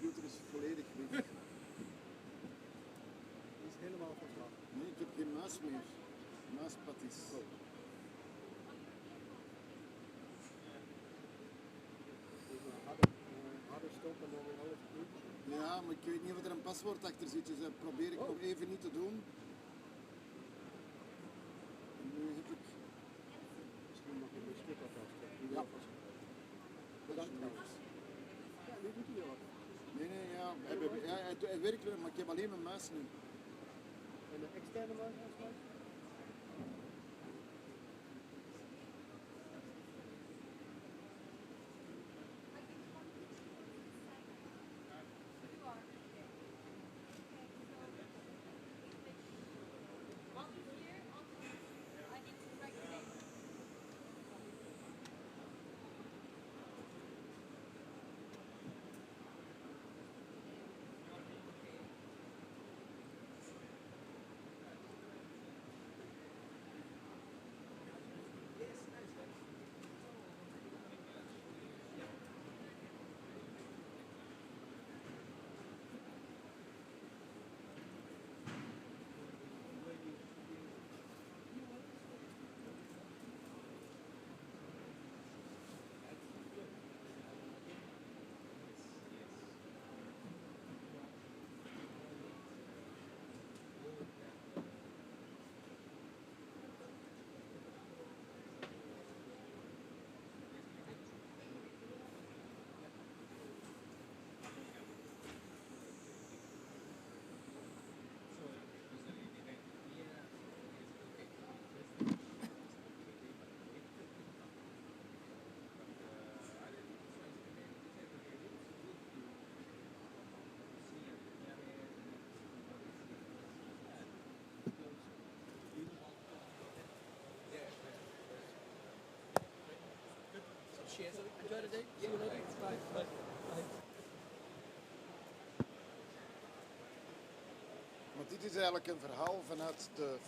De computer is volledig weg. Die is helemaal van slag. Nee, ik heb geen muis meer. Muispad is. Harder stoppen en dan weer alles doen. Ja, maar ik weet niet of er een paswoord achter zit, dus dat probeer ik nog even niet te doen. En nu heb ik... Misschien nog een stuk alvast. Ja. Bedankt trouwens. Ja, nu doet hij wat. Nee, ja, hij werkt wel, maar ik heb alleen mijn muis nu. En de externe muis aansluiten? Enjoy the day. See you later. Bye. Bye. Maar dit is eigenlijk een verhaal vanuit de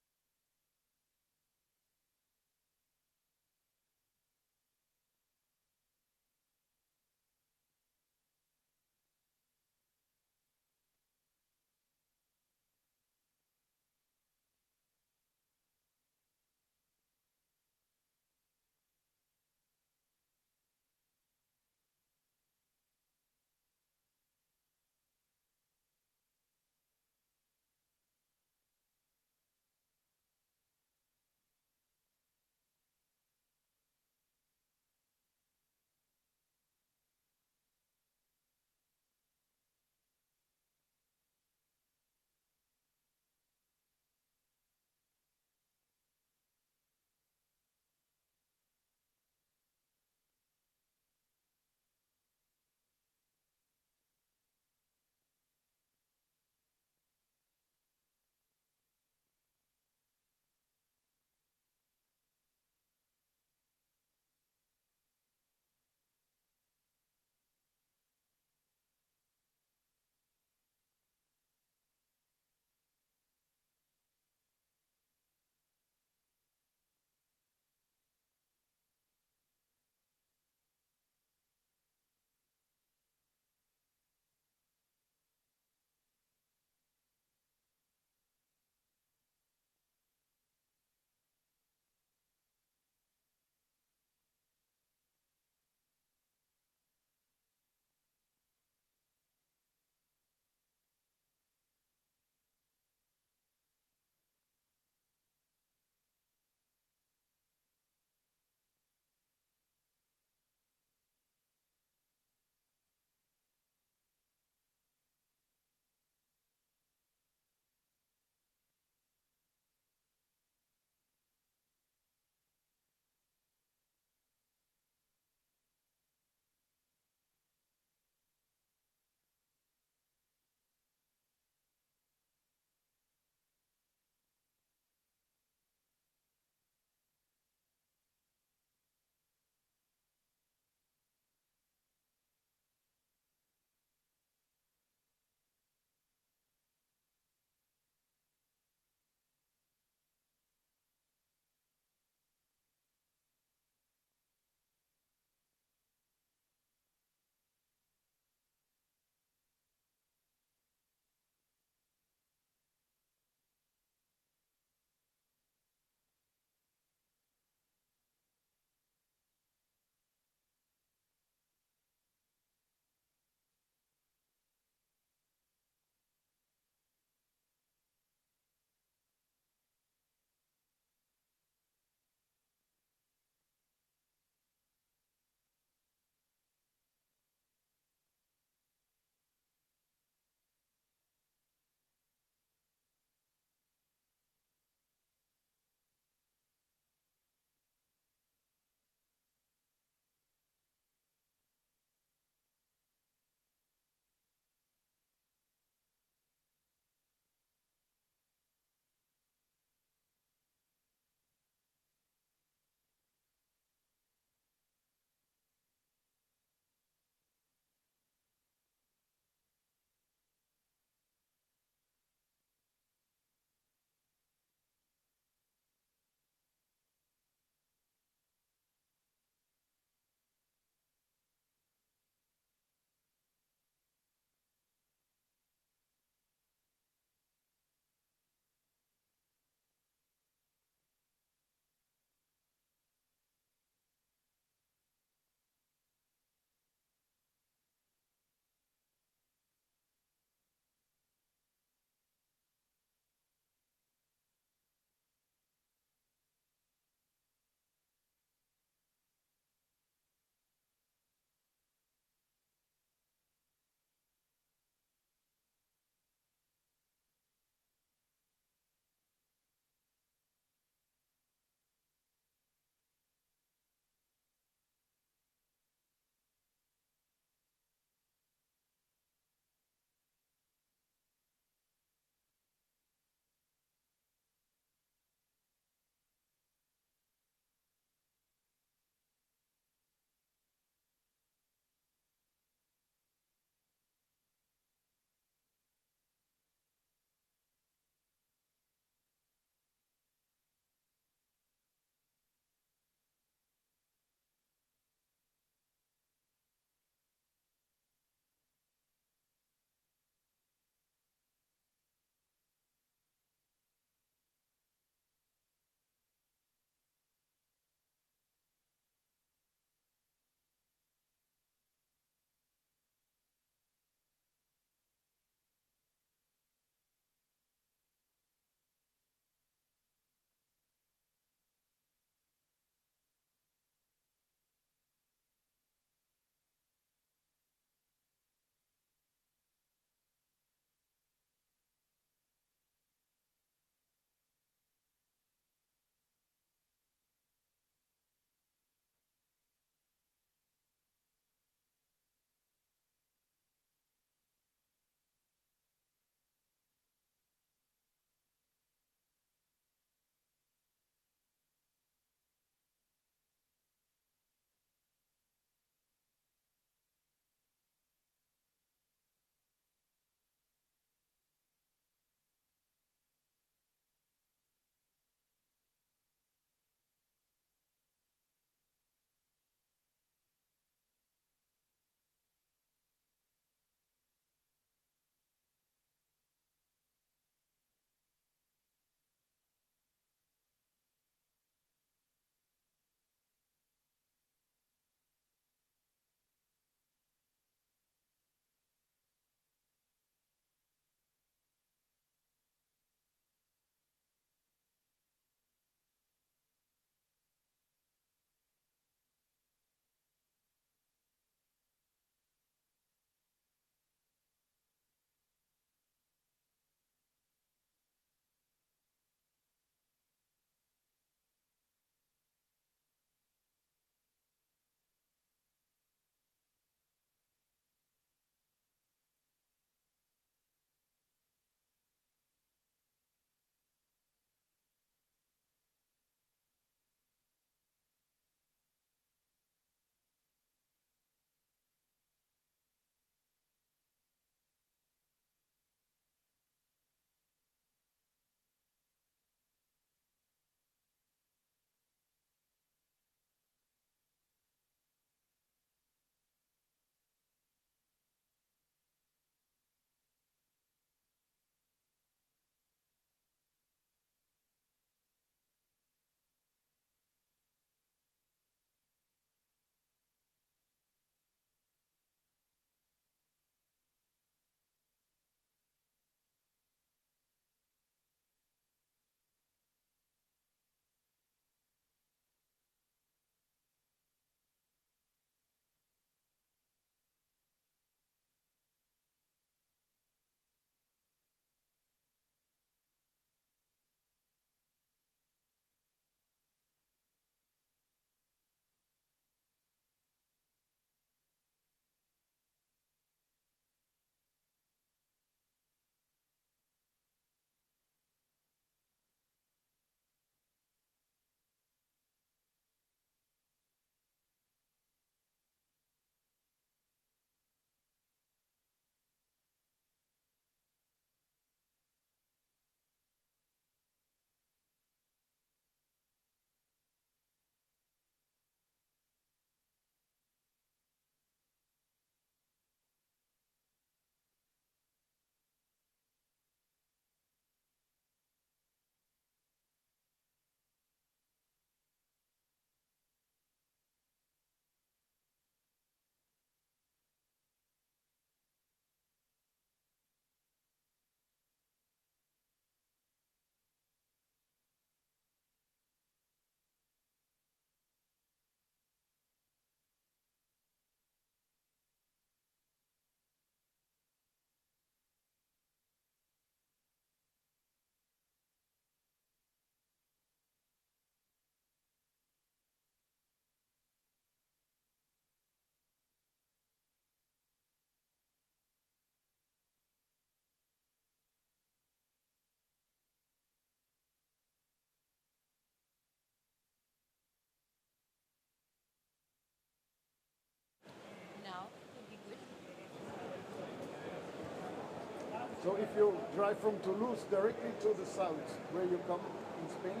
So if you drive from Toulouse directly to the south, where you come in Spain,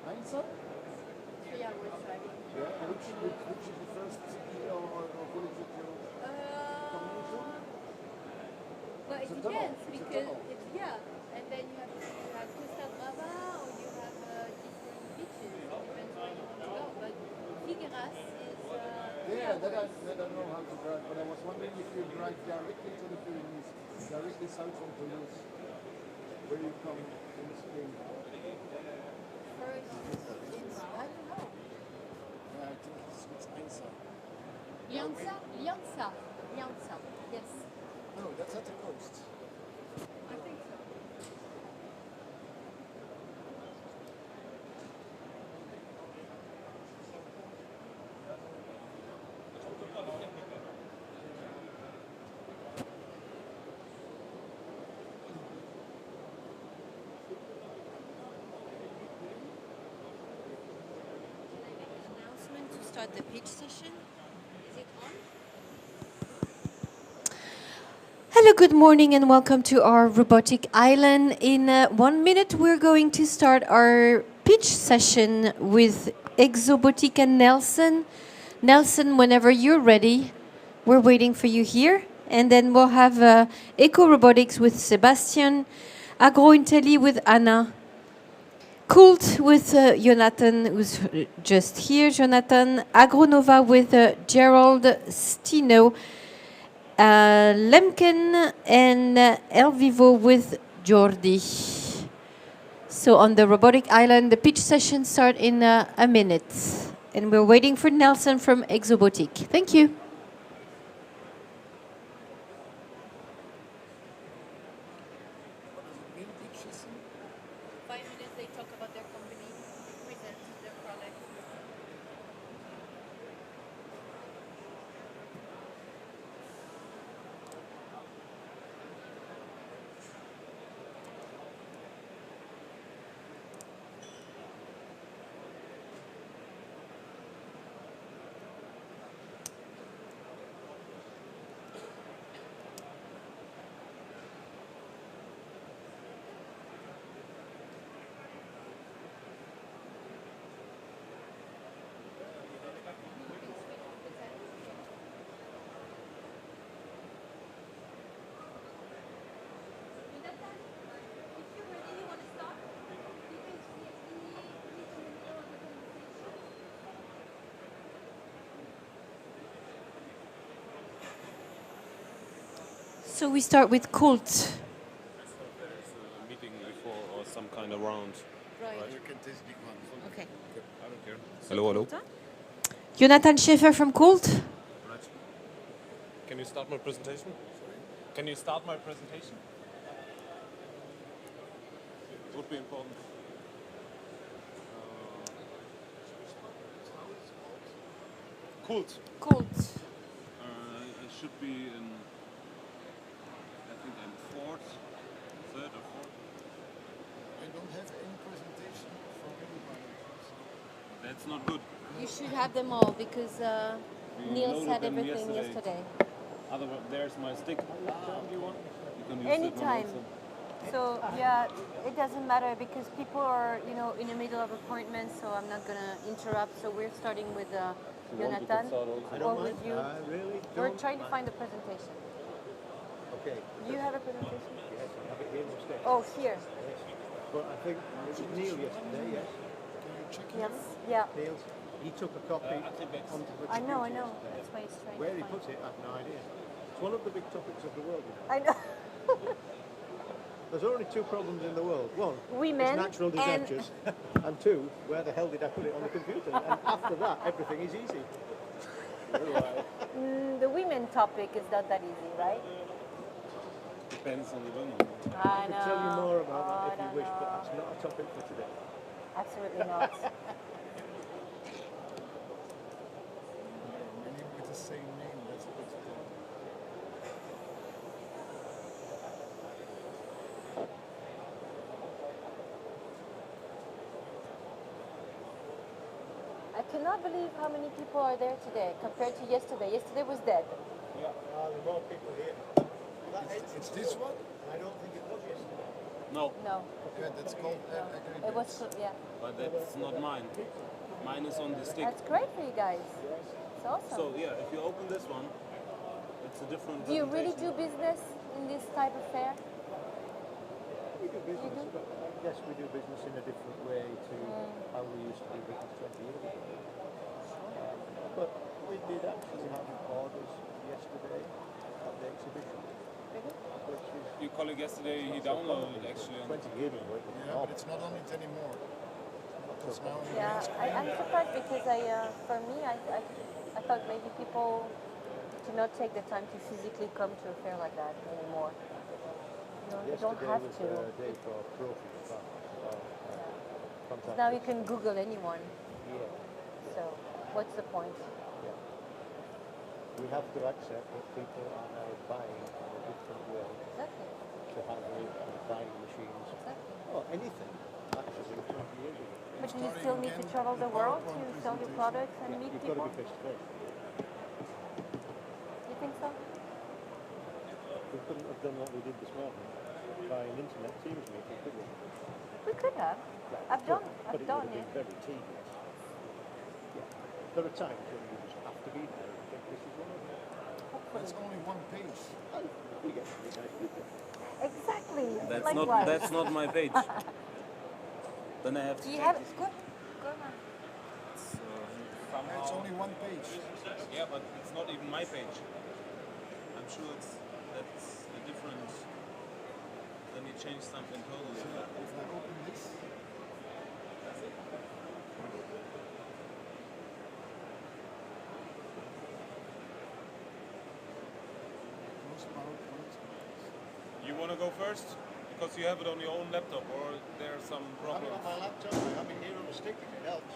Heinza? Yeah, we're driving. Yeah. Which is the first city or village that you come into? Well, it It's a tunnel. depends It's a because tunnel. it's and then you have Costa Brava or you have different beaches. It depends where you want to go. But Figueras is That I don't know how to drive, but I was wondering if you drive directly to the Pyrenees, directly south from Toulouse, where you come in Spain. first. I don't know. Yeah, I think it's Heinza. Llanza. Yes. No, that's at the coast. I think so. Announcement to start the pitch session. Is it on? Hello, good morning, and welcome to our robotic island. In 1 minute, we're going to start our pitch session with Exobotica Nelson. Nelson, whenever you're ready, we're waiting for you here. And then we'll have Eco Robotics with Sebastian, Agrointelli with Anna, Cult with Jonathan, who's just here, Jonathan, Agronova with Gerald Stino, Lemken and El Vivo with Jordi. So on the robotic island, the pitch session start in a minute. And we're waiting for Nelson from Exobotic. Thank you. What does it mean, pitch session? 5 minutes, they talk about their company, present their product. So we start with Cult. There's a meeting before or some kind of round. Right. You can taste big one. Okay. I don't care. Hello, hello. Jonathan Schaefer from Cult. Right. Can you start my presentation? Can you start my presentation? It would be important. Cult. Cult. It should be in, I think I'm third or fourth. I don't have any presentation from anybody. That's not good. You should have them all because We Neil loaded said them everything yesterday. Otherwise, there's my stick. Which one do you want? You can use that one Anytime. also. So yeah, it doesn't matter because people are, in the middle of appointments, so I'm not gonna interrupt. So we're starting with Jonathan or with you. Really? We're trying to find the presentation. Okay. You have a presentation? Yes, I have it here instead. Oh, here. But I think it was Neil yesterday, yes. Can you check Yes. Yeah. Neil, he took a copy Agribex. onto the I know. computer yesterday. That's why he's trying Where to he find. puts it, I have no idea. It's one of the big topics of the world. I know. There's only two problems in the world. One, Women it's natural and- disasters. And two, where the hell did I put it on the computer? And after that, everything is easy. The women topic is not that easy, right? Depends on the woman. I I know. can tell you more about that I if you don't wish, but know. that's not a topic for today. Absolutely not. Many with the same name, that's a bit difficult. I cannot believe how many people are there today compared to yesterday. Yesterday was dead. There are more people here. It's this one? I don't think it was yesterday. No, No. Okay, that's called No. It was, yeah. but that's not mine. Mine is on the stick. That's great for you guys. It's awesome. So yeah, if you open this one, it's a different. Do you really do presentation. business in this type of fair? We do business, do? but yes, we do business in a different way to how we used to do business 20 years ago. But we did actually have orders yesterday at the exhibition, which is Your colleague yesterday, he downloaded it actually. 20 years ago. It was Yeah, but it's not on it anymore. It's now on the Yeah, main screen. I'm surprised because for me, I thought maybe people do not take the time to physically come to a fair like that anymore. You know, you don't Yesterday have was to. a day for trophies. Now you can Google anyone. Yeah, So what's the point? yeah. We have to accept that people are now buying in a different way Exactly. to handle and buying machines. Exactly. Oh, anything, actually, 20 years ago. But do you still need to travel the world to sell your products and meet You've got people? to be face to face. You think so? We couldn't have done what we did this morning by an internet Teams meeting, could we? We could have. I've done But it would have it. been very tedious. Yeah. There are times when you just have to be there. I think this is one of them. It's only one page. We get to be nice people. Exactly. That's Likewise. that's not my page. Then I have to. Do you take have this. good? Good one. Somehow. It's only one page. Yeah, but it's not even my page. I'm sure that's a different. Then you change something totally. If I open this, close PowerPoint. You want to go first because you have it on your own laptop, or there's some I have it problem. on my laptop, I have it here on the stick if it helps.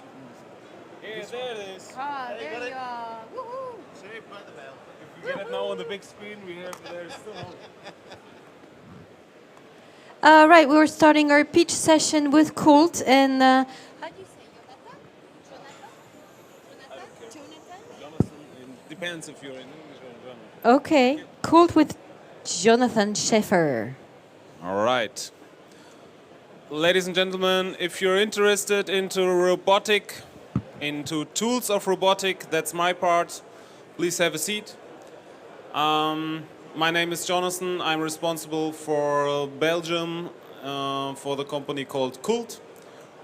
Here, there it is. Ah, There you there got you it. are. Woohoo! Saved by the bell. If you get it now on the big screen, we have there's still. Right, we were starting our pitch session with Kult and. How do you say Jonathan? Jonathan, it depends if you're in English or in German. Okay, Kult with Jonathan Scheffer. All right. Ladies and gentlemen, if you're interested into robotic, into tools of robotic, that's my part. Please have a seat. My name is Jonathan. I'm responsible for Belgium for the company called Kult.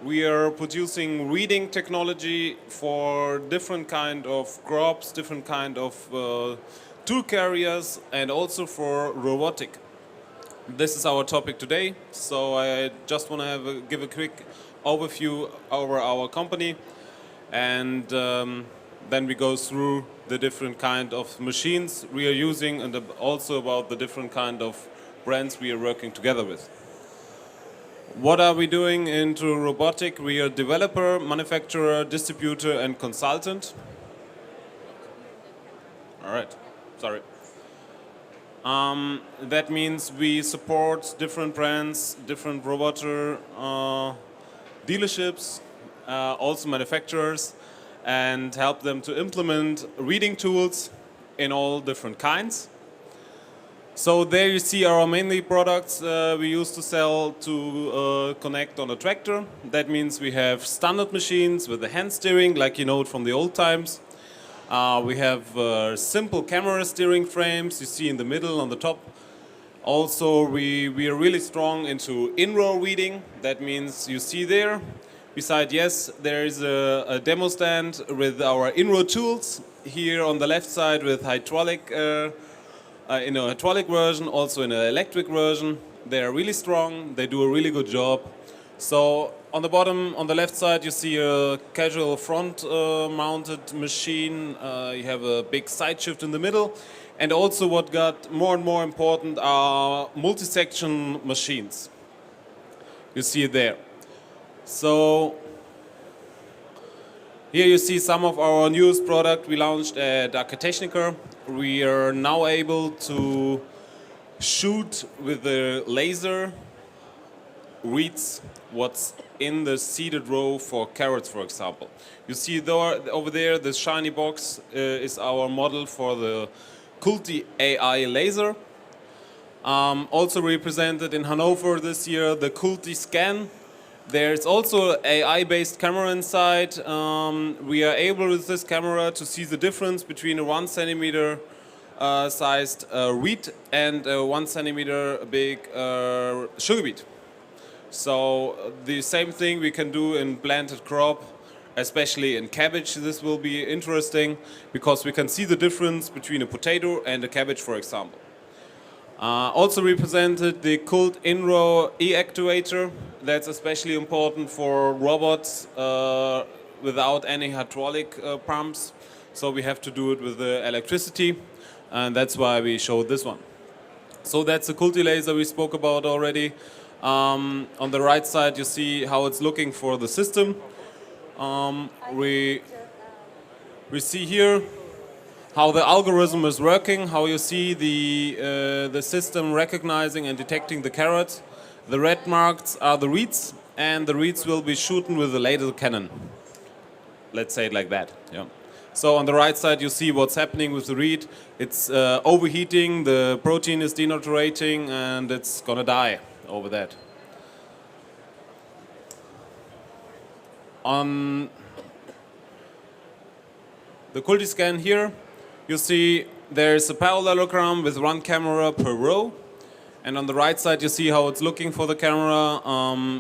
We are producing reading technology for different kind of crops, different kind of tool carriers, and also for robotic. This is our topic today, so I just want to give a quick overview over our company, and then we go through the different kind of machines we are using and also about the different kind of brands we are working together with. What are we doing into robotic? We are developer, manufacturer, distributor and consultant. All right, sorry. That means we support different brands, different roboter dealerships, also manufacturers, and help them to implement reading tools in all different kinds. So there you see our mainly products we used to sell to connect on a tractor. That means we have standard machines with the hand steering, like you know it from the old times. We have simple camera steering frames you see in the middle on the top. Also we are really strong into in-row reading. That means you see there. Beside, yes, there is a demo stand with our in-row tools. Here on the left side with hydraulic, in a hydraulic version, also in an electric version. They are really strong, they do a really good job. So on the bottom, on the left side, you see a casual front mounted machine. You have a big side shift in the middle. And also what got more and more important are multi-section machines. You see it there. So here you see some of our newest product we launched at Architechnica. We are now able to shoot with the laser reads what's in the seeded row for carrots, for example. You see over there, this shiny box is our model for the Culti AI laser. Also represented in Hanover this year, the Culti Scan. There's also AI-based camera inside. We are able with this camera to see the difference between a 1 centimeter sized wheat and a 1 centimeter big sugar beet. So the same thing we can do in planted crop, especially in cabbage. This will be interesting because we can see the difference between a potato and a cabbage, for example. Also represented the Cult in-row e-actuator. That's especially important for robots without any hydraulic pumps. So we have to do it with the electricity, and that's why we showed this one. So that's the Culti laser we spoke about already. On the right side you see how it's looking for the system. We see here how the algorithm is working, how you see the system recognizing and detecting the carrots. The red marks are the reeds, and the reeds will be shooting with the laser cannon. Let's say it like that. Yeah. So on the right side you see what's happening with the reed. It's overheating, the protein is denaturating, and it's gonna die over that. On the Culti scan here, you see there's a parallelogram with 1 camera per row. And on the right side you see how it's looking for the camera.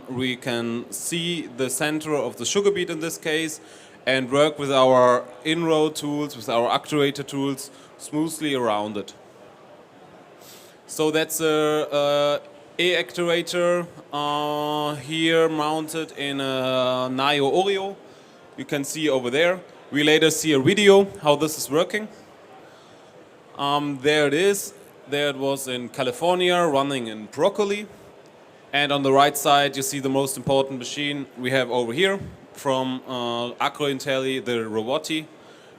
We can see the center of the sugar beet in this case and work with our in-row tools, with our actuator tools, smoothly around it. So that's a actuator here mounted in a Nio Oreo. You can see over there. We later see a video how this is working. There it is. There it was in California, running in broccoli. And on the right side, you see the most important machine we have over here from Agribex, the robotica.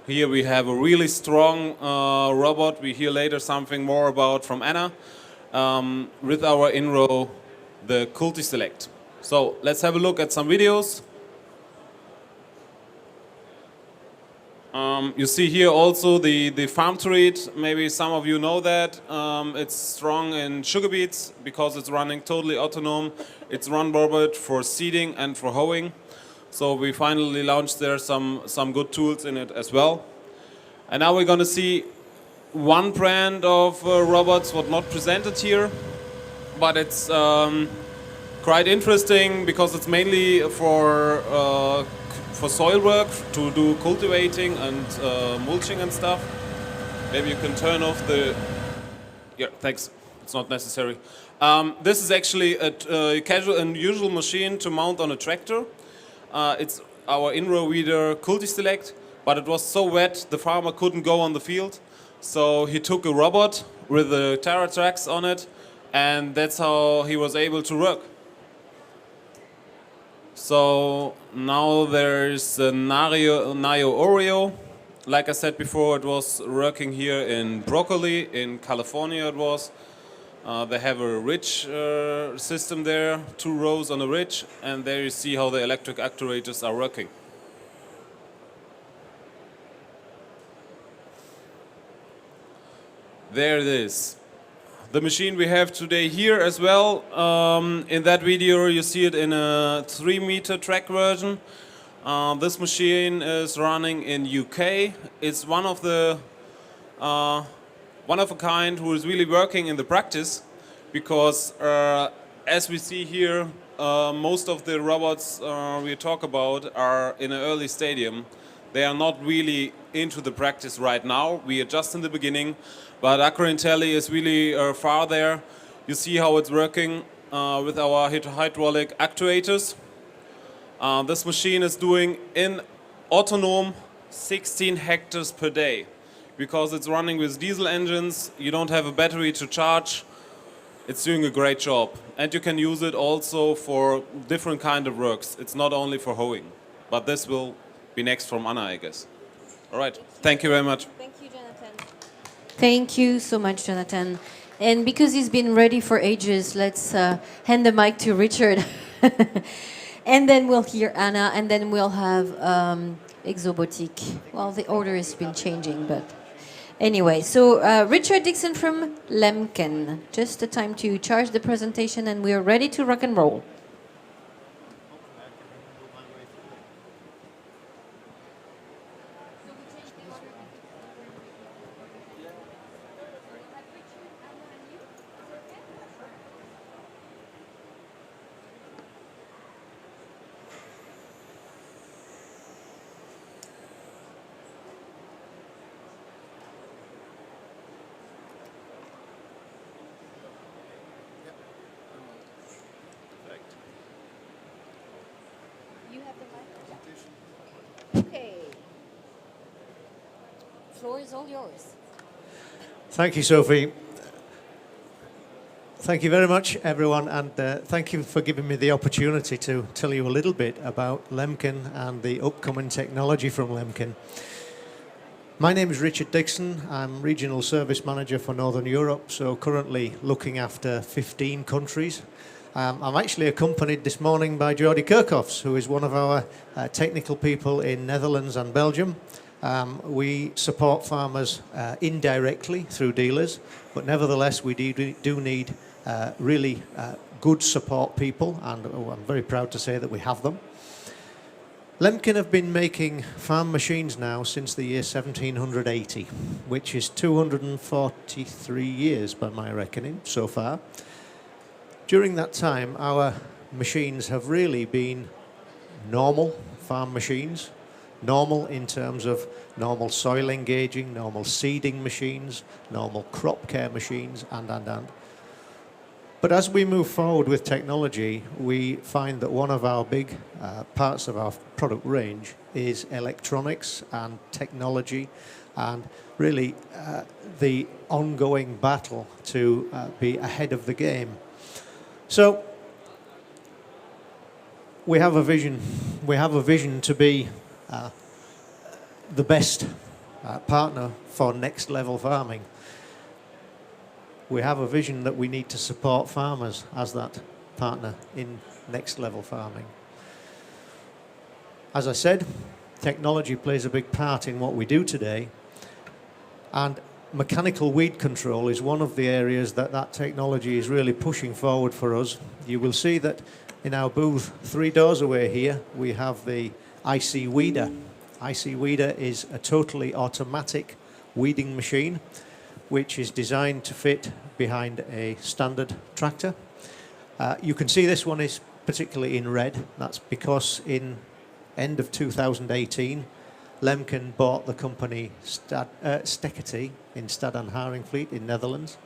Here we have a really strong robot. We hear later something more about from Anna. With our in-row, the Culti Select. So let's have a look at some videos. You see here also the farm treat. Maybe some of you know that. It's strong in sugar beets because it's running totally autonomous. It's run robot for seeding and for hoeing. So we finally launched there some good tools in it as well. And now we're going to see one brand of robots what not presented here, but it's quite interesting because it's mainly for soil work, to do cultivating and mulching and stuff. Maybe you can turn off the... Yeah, thanks. It's not necessary. This is actually a casual and usual machine to mount on a tractor. It's our in-row weeder Culti Select, but it was so wet the farmer couldn't go on the field. So he took a robot with the Terra tracks on it, and that's how he was able to work. So now there's a Nio Oreo. Like I said before, it was working here in broccoli. In California it was. They have a ridge system there, 2 rows on a ridge, and there you see how the electric actuators are working. There it is. The machine we have today here as well. In that video you see it in a 3-meter track version. This machine is running in UK. It's one of a kind who is really working in the practice, because as we see here, most of the robots we talk about are in an early stadium. They are not really into the practice right now. We are just in the beginning, but Agribex is really far there. You see how it's working with our hydraulic actuators. This machine is doing in autonomous 16 hectares per day. Because it's running with diesel engines, you don't have a battery to charge. It's doing a great job. And you can use it also for different kind of works. It's not only for hoeing. But this will be next from Anna, I guess. All right. Thank you very much. Thank you, Jonathan. Thank you so much, Jonathan. And because he's been ready for ages, let's hand the mic to Richard. And then we'll hear Anna, and then we'll have Exobotique. Well, the order has been changing, but Anyway, so Richard Dixon from Lemken. Just the time to charge the presentation and we are ready to rock and roll. Okay. Floor is all yours. Thank you, Sophie. Thank you very much, everyone, and thank you for giving me the opportunity to tell you a little bit about Lemken and the upcoming technology from Lemken. My name is Richard Dixon. I'm Regional Service Manager for Northern Europe, so currently looking after 15 countries. I'm actually accompanied this morning by Jordi Kerkhoffs, who is one of our technical people in Netherlands and Belgium. We support farmers indirectly through dealers, but nevertheless we do need really good support people, and I'm very proud to say that we have them. Lemken have been making farm machines now since the year 1780, which is 243 years by my reckoning so far. During that time, our machines have really been normal farm machines, normal in terms of normal soil engaging, normal seeding machines, normal crop care machines, and. But as we move forward with technology, we find that one of our big parts of our product range is electronics and technology, and really the ongoing battle to be ahead of the game. So we have a vision. We have a vision to be the best partner for next level farming. We have a vision that we need to support farmers as that partner in next level farming. As I said, technology plays a big part in what we do today, and mechanical weed control is one of the areas that technology is really pushing forward for us. You will see that in our booth 3 doors away here we have the IC Weeder. IC Weeder is a totally automatic weeding machine which is designed to fit behind a standard tractor. You can see this one is particularly in red. That's because in end of 2018 Lemken bought the company Stekkerty in Stad and Haringvliet in Netherlands.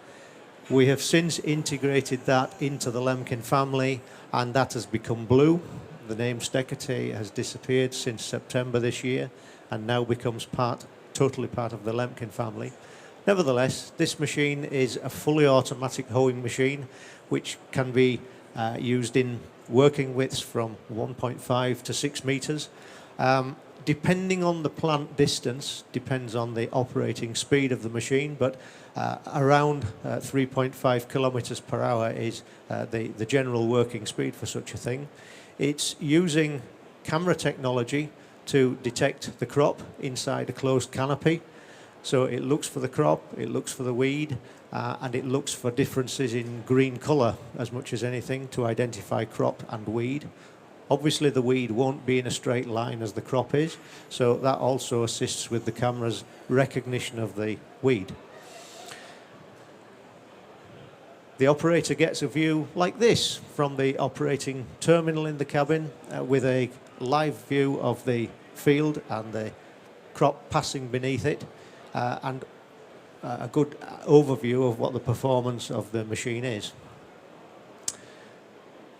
We have since integrated that into the Lemken family, and that has become blue. The name Stekkerty has disappeared since September this year and now becomes totally part of the Lemken family. Nevertheless, this machine is a fully automatic hoeing machine which can be used in working widths from 1.5 to 6 meters. Depending on the plant distance, depends on the operating speed of the machine, but around 3.5 kilometers per hour is the general working speed for such a thing. It's using camera technology to detect the crop inside a closed canopy. So it looks for the crop, it looks for the weed, and it looks for differences in green colour as much as anything to identify crop and weed. Obviously the weed won't be in a straight line as the crop is, so that also assists with the camera's recognition of the weed. The operator gets a view like this from the operating terminal in the cabin with a live view of the field and the crop passing beneath it, and a good overview of what the performance of the machine is.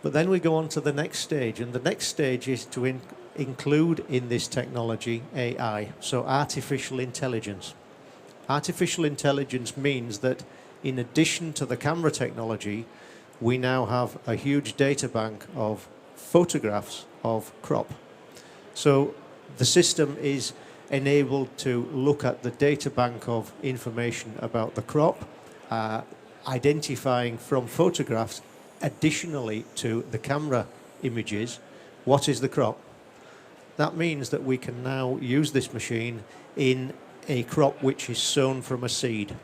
But then we go on to the next stage, and the next stage is to include in this technology AI, so artificial intelligence. Artificial intelligence means that in addition to the camera technology, we now have a huge data bank of photographs of crop. So the system is enabled to look at the data bank of information about the crop, identifying from photographs additionally to the camera images what is the crop. That means that we can now use this machine in a crop which is sown from a seed.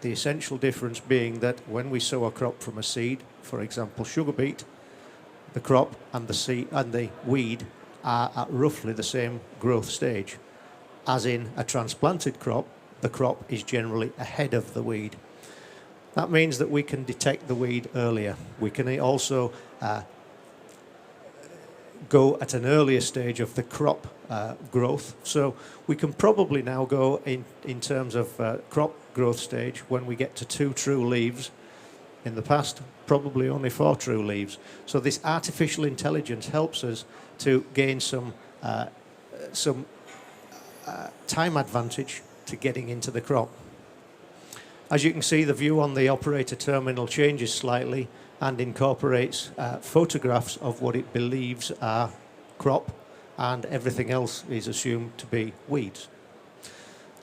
The essential difference being that when we sow a crop from a seed, for example sugar beet, the crop and the seed and the weed are at roughly the same growth stage. As in a transplanted crop, the crop is generally ahead of the weed. That means that we can detect the weed earlier. We can also go at an earlier stage of the crop growth. So we can probably now go in terms of crop growth stage when we get to 2 true leaves. In the past, probably only 4 true leaves. So this artificial intelligence helps us to gain some time advantage to getting into the crop. As you can see, the view on the operator terminal changes slightly and incorporates photographs of what it believes are crop, and everything else is assumed to be weeds.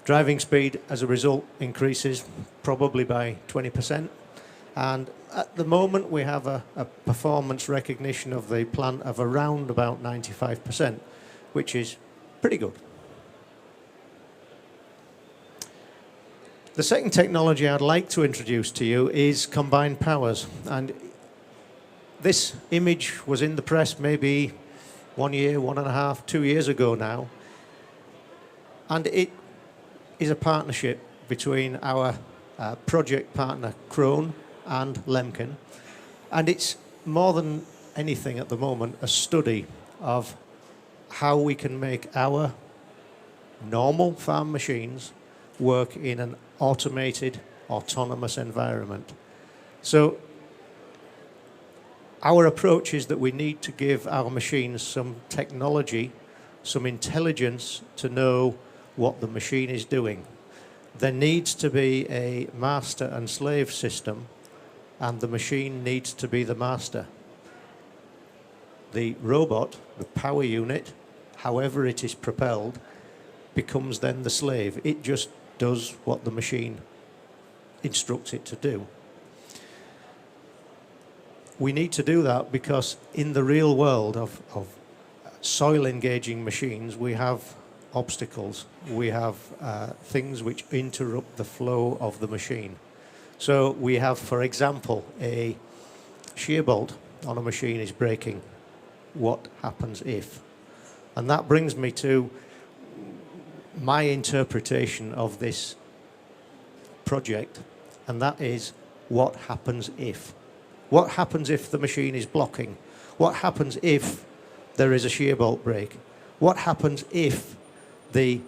Driving speed, as a result, increases probably by 20%. And at the moment, we have a performance recognition of the plant of around about 95%, which is pretty good. The second technology I'd like to introduce to you is combined powers. And this image was in the press maybe 1 year, 1.5, 2 years ago now. And it is a partnership between our project partner, Krohn, and Lemken. And it's more than anything at the moment a study of how we can make our normal farm machines work in an automated, autonomous environment. So our approach is that we need to give our machines some technology, some intelligence to know what the machine is doing. There needs to be a master and slave system, and the machine needs to be the master. The robot, the power unit, however it is propelled, becomes then the slave. It just does what the machine instructs it to do. We need to do that because in the real world of soil engaging machines, we have obstacles. We have things which interrupt the flow of the machine. So we have, for example, a shear bolt on a machine is breaking. What happens if? And that brings me to my interpretation of this project, and that is what happens if. What happens if the machine is blocking? What happens if there is a shear bolt break? What happens if the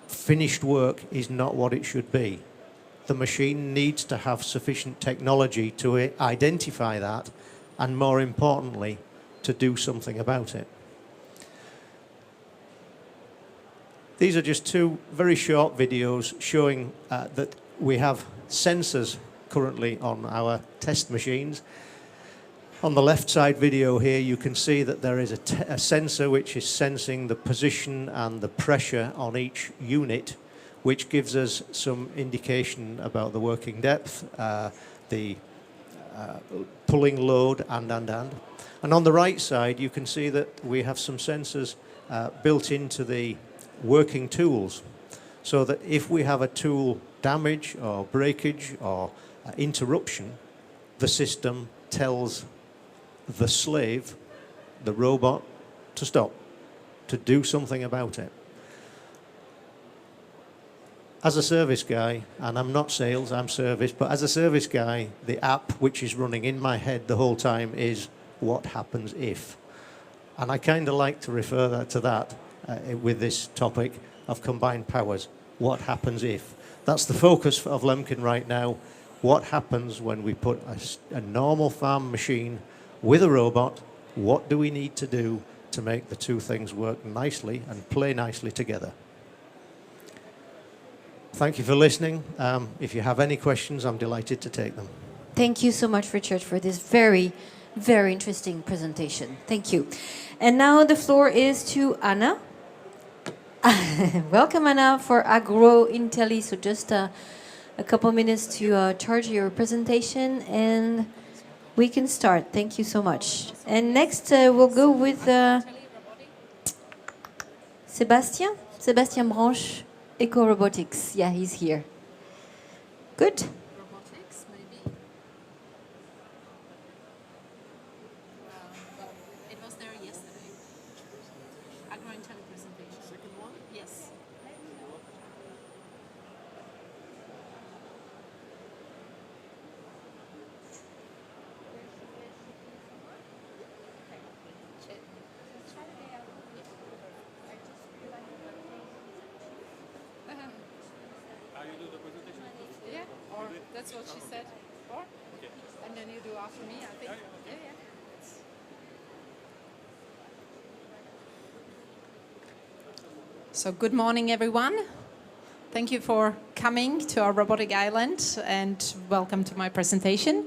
finished work is not what it should be? The machine needs to have sufficient technology to identify that, and more importantly, to do something about it. These are just 2 very short videos showing that we have sensors currently on our test machines. On the left side video here, you can see that there is a sensor which is sensing the position and the pressure on each unit, which gives us some indication about the working depth, the pulling load, and. And on the right side, you can see that we have some sensors built into the working tools, so that if we have a tool damage or breakage or interruption, the system tells the slave, the robot, to stop, to do something about it. As a service guy, and I'm not sales, I'm service, but as a service guy, the app which is running in my head the whole time is what happens if. And I kind of like to refer to that with this topic of combined powers. What happens if? That's the focus of Lemken right now. What happens when we put a normal farm machine with a robot? What do we need to do to make the 2 things work nicely and play nicely together? Thank you for listening. If you have any questions, I'm delighted to take them. Thank you so much, Richard, for this very, very interesting presentation. Thank you. And now the floor is to Anna. Welcome, Anna, for Agrointelli. So just a couple minutes to charge your presentation, and we can start. Thank you so much. And next we'll go with Sébastien Branche. Eco robotics. Yeah, he's here. Good. Robotics, maybe. It was there yesterday. Agribex presentation. Second one? Yes. Yeah, or that's what she said before. And then you do after me, I think. Yeah. So good morning, everyone. Thank you for coming to our robotic island and welcome to my presentation.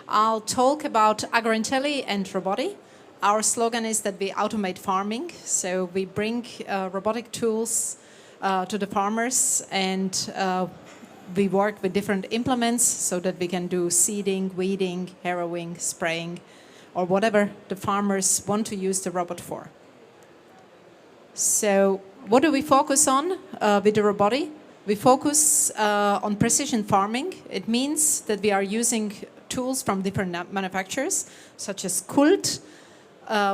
I'll talk about Agribex and robotic. Our slogan is that we automate farming, so we bring robotic tools to the farmers, and we work with different implements so that we can do seeding, weeding, harrowing, spraying, or whatever the farmers want to use the robot for. So what do we focus on with the robotic? We focus on precision farming. It means that we are using tools from different manufacturers, such as Kult,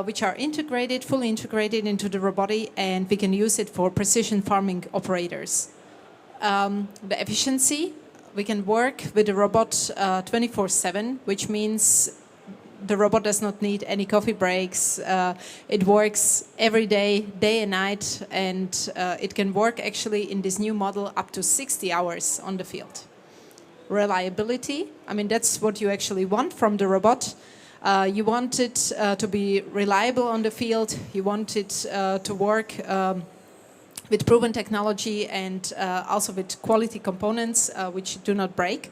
which are integrated, fully integrated into the robotic, and we can use it for precision farming operators. The efficiency, we can work with the robot 24/7, which means the robot does not need any coffee breaks. It works every day, day and night, and it can work actually in this new model up to 60 hours on the field. Reliability, I mean, that's what you actually want from the robot. You want it to be reliable on the field. You want it to work with proven technology and also with quality components which do not break.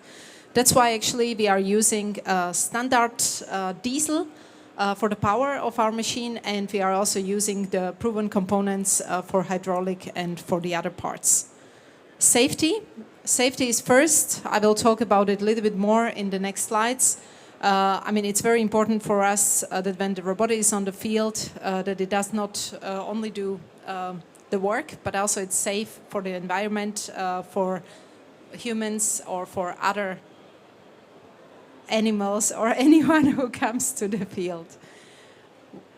That's why actually we are using standard diesel for the power of our machine, and we are also using the proven components for hydraulic and for the other parts. Safety. Safety is first. I will talk about it a little bit more in the next slides. I mean, it's very important for us that when the robot is on the field, that it does not only do the work, but also it's safe for the environment, for humans or for other animals or anyone who comes to the field.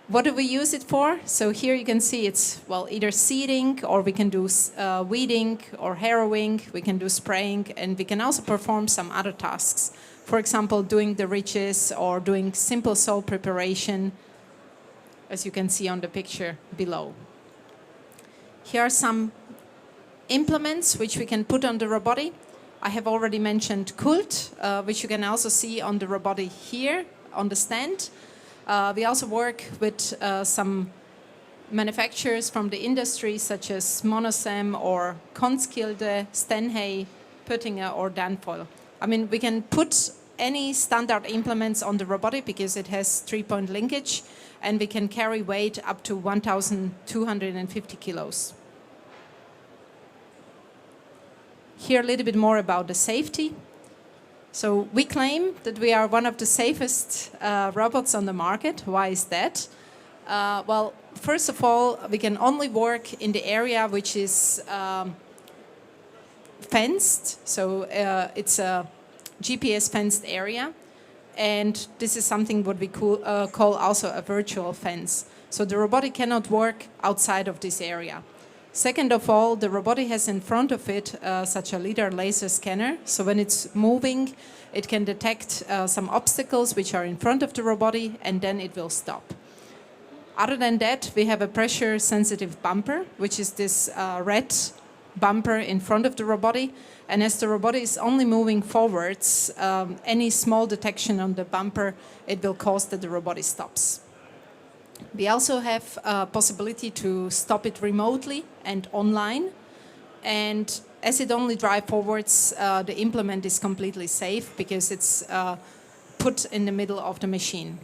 What do we use it for? So here you can see it's, well, either seeding, or we can do weeding or harrowing, we can do spraying, and we can also perform some other tasks. For example, doing the ridges or doing simple soil preparation, as you can see on the picture below. Here are some implements which we can put on the robotic. I have already mentioned Kult, which you can also see on the robotic here on the stand. We also work with some manufacturers from the industry, such as Monosem or Konskilde, Stenhay, Pöttinger or Danfoil. I mean, we can put any standard implements on the robotic because it has 3-point linkage, and we can carry weight up to 1,250 kilos. Here a little bit more about the safety. So we claim that we are one of the safest robots on the market. Why is that? Well, first of all, we can only work in the area which is fenced. So it's a GPS fenced area. And this is something what we call also a virtual fence. So the robotic cannot work outside of this area. Second of all, the robotic has in front of it such a LiDAR laser scanner. So when it's moving, it can detect some obstacles which are in front of the robotic, and then it will stop. Other than that, we have a pressure-sensitive bumper, which is this red bumper in front of the robotic. And as the robotic is only moving forwards, any small detection on the bumper, it will cause that the robotic stops. We also have a possibility to stop it remotely and online. And as it only drives forwards, the implement is completely safe because it's put in the middle of the machine.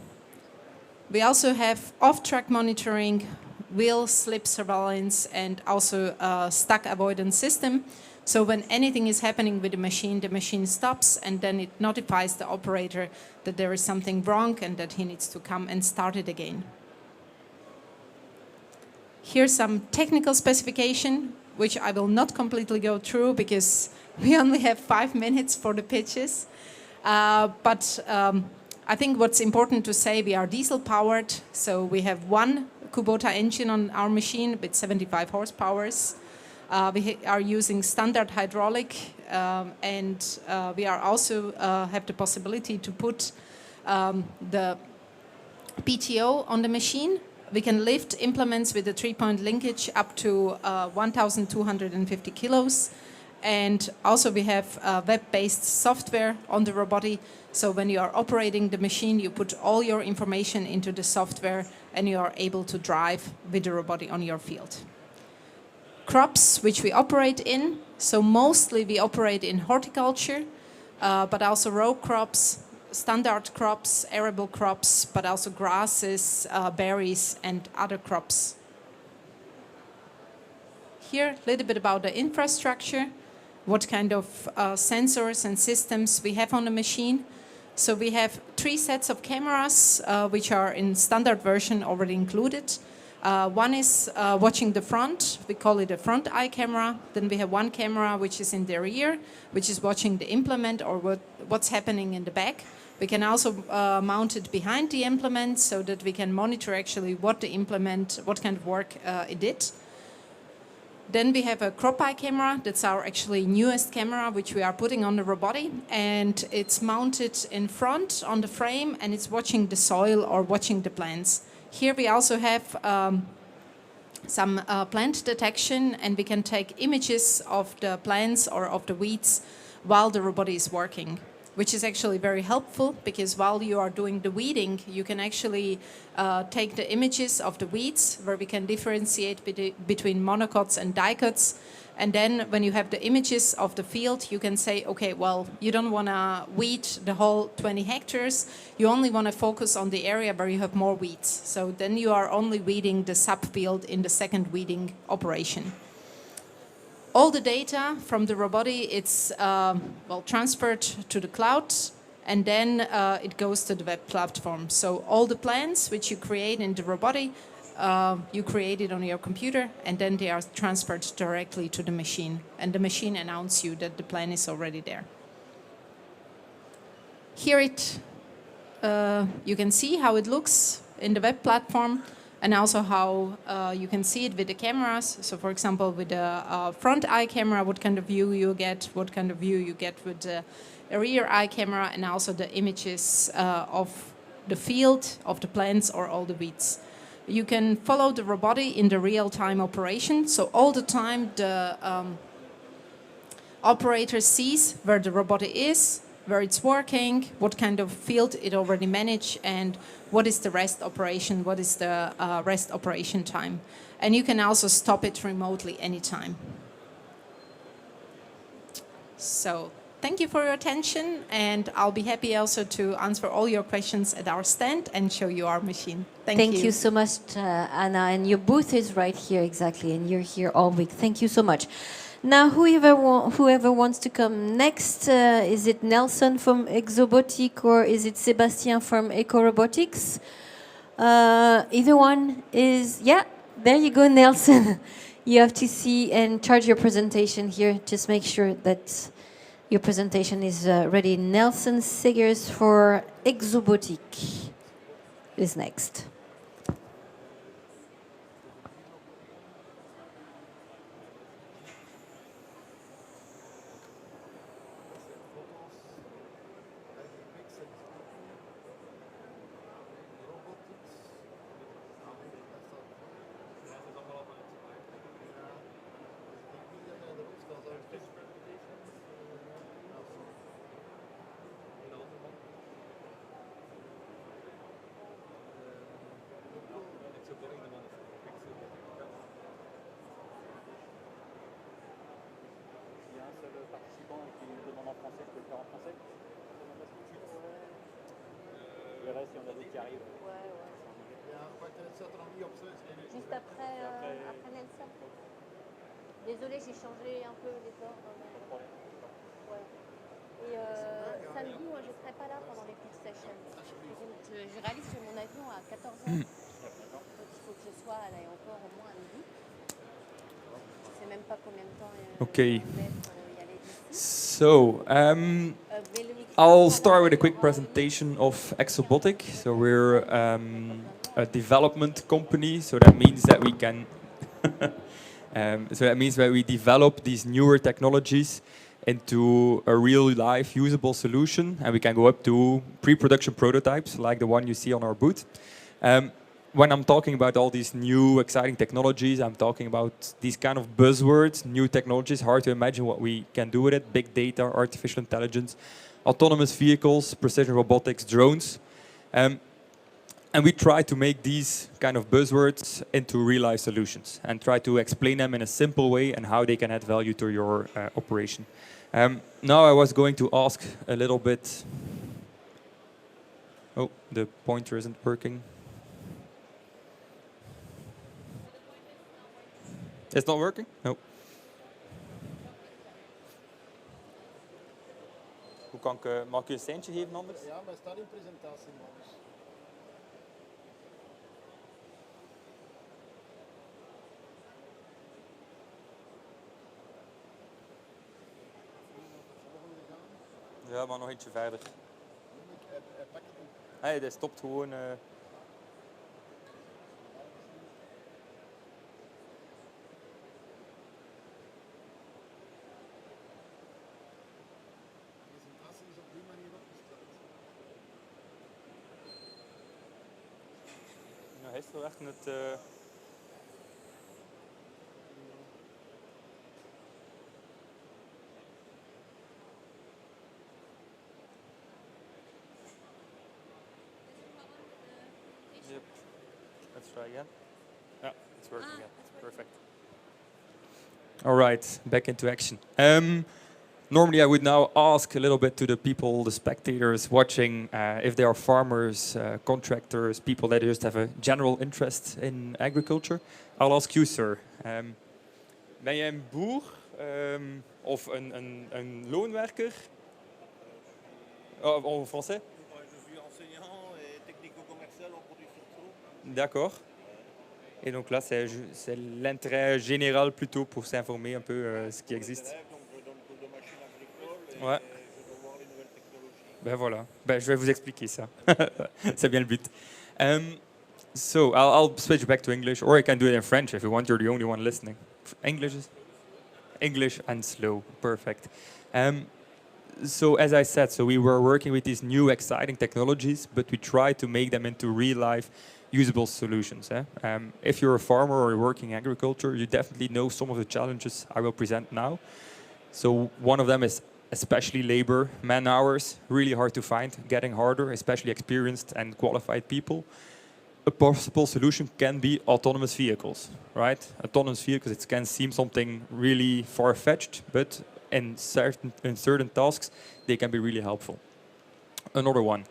We also have off-track monitoring, wheel slip surveillance, and also a stuck avoidance system. So when anything is happening with the machine stops, and then it notifies the operator that there is something wrong and that he needs to come and start it again. Here's some technical specification. which I will not completely go through because we only have 5 minutes for the pitches. But I think what's important to say, we are diesel powered, so we have one Kubota engine on our machine with 75 horsepower. We are using standard hydraulic, and we are also have the possibility to put the PTO on the machine. We can lift implements with a 3-point linkage up to 1,250 kilos. And also we have web-based software on the robotic. So when you are operating the machine, you put all your information into the software and you are able to drive with the robotic on your field. Crops which we operate in. So mostly we operate in horticulture, but also row crops, standard crops, arable crops, but also grasses, berries and other crops. Here, a little bit about the infrastructure, what kind of sensors and systems we have on the machine. So we have 3 sets of cameras, which are in standard version already included. One is watching the front, we call it a front eye camera. Then we have one camera which is in the rear, which is watching the implement or what's happening in the back. We can also mount it behind the implement so that we can monitor actually what the implement, what kind of work it did. Then we have a crop eye camera. That's our actually newest camera, which we are putting on the robotic. And it's mounted in front on the frame and it's watching the soil or watching the plants. Here we also have some plant detection and we can take images of the plants or of the weeds while the robot is working, which is actually very helpful because while you are doing the weeding, you can actually take the images of the weeds where we can differentiate between monocots and dicots. And then when you have the images of the field, you can say, okay, well, you don't want to weed the whole 20 hectares. You only want to focus on the area where you have more weeds. So then you are only weeding the subfield in the second weeding operation. All the data from the robotic, it's transferred to the cloud, and then it goes to the web platform. So all the plans which you create in the robotic, you create it on your computer, and then they are transferred directly to the machine. And the machine announces you that the plan is already there. Here you can see how it looks in the web platform. And also how you can see it with the cameras. So for example, with the front eye camera, what kind of view you get, what kind of view you get with the rear eye camera, and also the images of the field, of the plants or all the weeds. You can follow the robotic in the real-time operation. So all the time the operator sees where the robotic is, where it's working, what kind of field it already managed, and what is the rest operation, what is the rest operation time. And you can also stop it remotely anytime. So thank you for your attention, and I'll be happy also to answer all your questions at our stand and show you our machine. Thank you. You so much, Anna, and your booth is right here exactly, and you're here all week. Thank you so much. Now, whoever wants to come next, is it Nelson from Exobotic or is it Sébastien from Ecorobotics? Either one is, yeah, there you go, Nelson. You have to see and charge your presentation here. Just make sure that your presentation is ready. Nelson Segers for Exobotic is next. Juste après Nelson. Désolée, j'ai changé un peu les ordres. Ouais. Et samedi, moi, je ne serai pas là pendant les pitch sessions. Je réalise sur mon avion à 14h. Donc il faut que je sois à l'aéroport au moins à midi. Je sais même pas combien de temps Okay. on met pour y aller d'ici. So, Mais le micro, I'll on start with a va quick voir. presentation of Exobotic. So we're a development company. So that means that we can. So that means that we develop these newer technologies into a real life usable solution, and we can go up to pre-production prototypes like the one you see on our booth. When I'm talking about all these new exciting technologies, I'm talking about these kind of buzzwords, new technologies, hard to imagine what we can do with it, big data, artificial intelligence, autonomous vehicles, precision robotics, drones. And we try to make these kind of buzzwords into real-life solutions and try to explain them in a simple way and how they can add value to your operation. Now I was going to ask a little bit... Oh, the pointer isn't working. It's not working? No. Hoe kan ik, mag ik je een seintje geven anders? Ja, maar staat in presentatie, Maurice. Ja, maar nog ietsje verder. Hij pakt het niet. Hey, dat stopt gewoon. Presentatie is op die manier opgesteld. Nou, gisteren werd het. Yep. Let's try again. Yeah, it's working again. Perfect. All right, back into action. Normally, I would now ask a little bit to the people, the spectators watching, if they are farmers, contractors, people that just have a general interest in agriculture. I'll ask you, sir. Ben jij een boer of een loonwerker? Oh, en français? Je suis enseignant et technico-commercial en produits filtraux. D'accord. Et donc là, c'est l'intérêt général plutôt pour s'informer un peu ce qui existe. Donc je donne cours de machines agricoles et Ouais. je dois voir les nouvelles technologies. Ben voilà. Ben, je vais vous expliquer ça. C'est bien le but. So I'll switch back to English, or I can do it in French if you want. You're the only one listening. English and slow. Perfect. So as I said, so we were working with these new exciting technologies, but we try to make them into real life usable solutions. If you're a farmer or you're working in agriculture, you definitely know some of the challenges I will present now. So one of them is especially labor, man hours, really hard to find, getting harder, especially experienced and qualified people. A possible solution can be autonomous vehicles, right? Autonomous vehicles, it can seem something really far-fetched, but in certain tasks, they can be really helpful. Another one,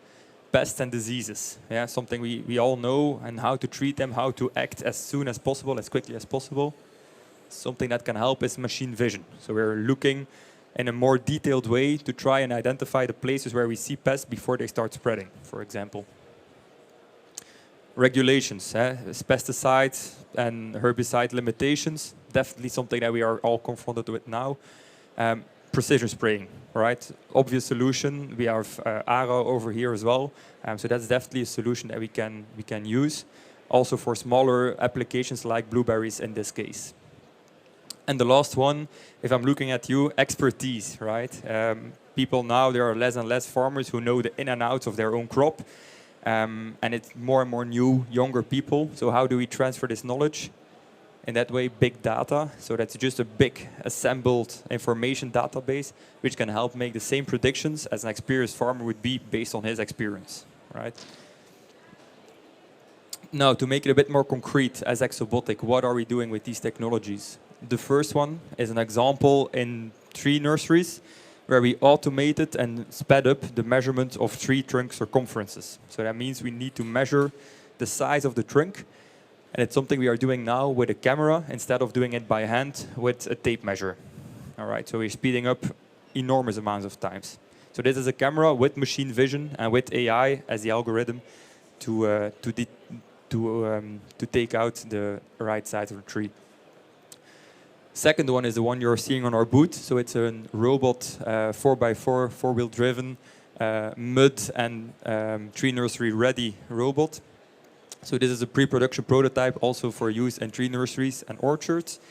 pests and diseases. Yeah, something we all know, and how to treat them, how to act as soon as possible, as quickly as possible. Something that can help is machine vision. So we're looking in a more detailed way to try and identify the places where we see pests before they start spreading, for example. Regulations, pesticides and herbicide limitations, definitely something that we are all confronted with now. Precision spraying, right? Obvious solution. We have ARA over here as well, so that's definitely a solution that we can use, also for smaller applications like blueberries in this case. And the last one, if I'm looking at you, expertise, right? People now, there are less and less farmers who know the in and outs of their own crop. And it's more and more new, younger people. So how do we transfer this knowledge? In that way, big data. So that's just a big assembled information database, which can help make the same predictions as an experienced farmer would be based on his experience, right? Now, to make it a bit more concrete, as Exobotic, what are we doing with these technologies? The first one is an example in tree nurseries, where we automated and sped up the measurement of tree trunk circumferences. So that means we need to measure the size of the trunk, and it's something we are doing now with a camera instead of doing it by hand with a tape measure. All right, so we're speeding up enormous amounts of times. So this is a camera with machine vision and with AI as the algorithm to take out the right size of the tree. Second one is the one you're seeing on our booth. So it's a robot 4x4, four-wheel driven, mud and tree nursery ready robot. So this is a pre-production prototype also for use in tree nurseries and orchards.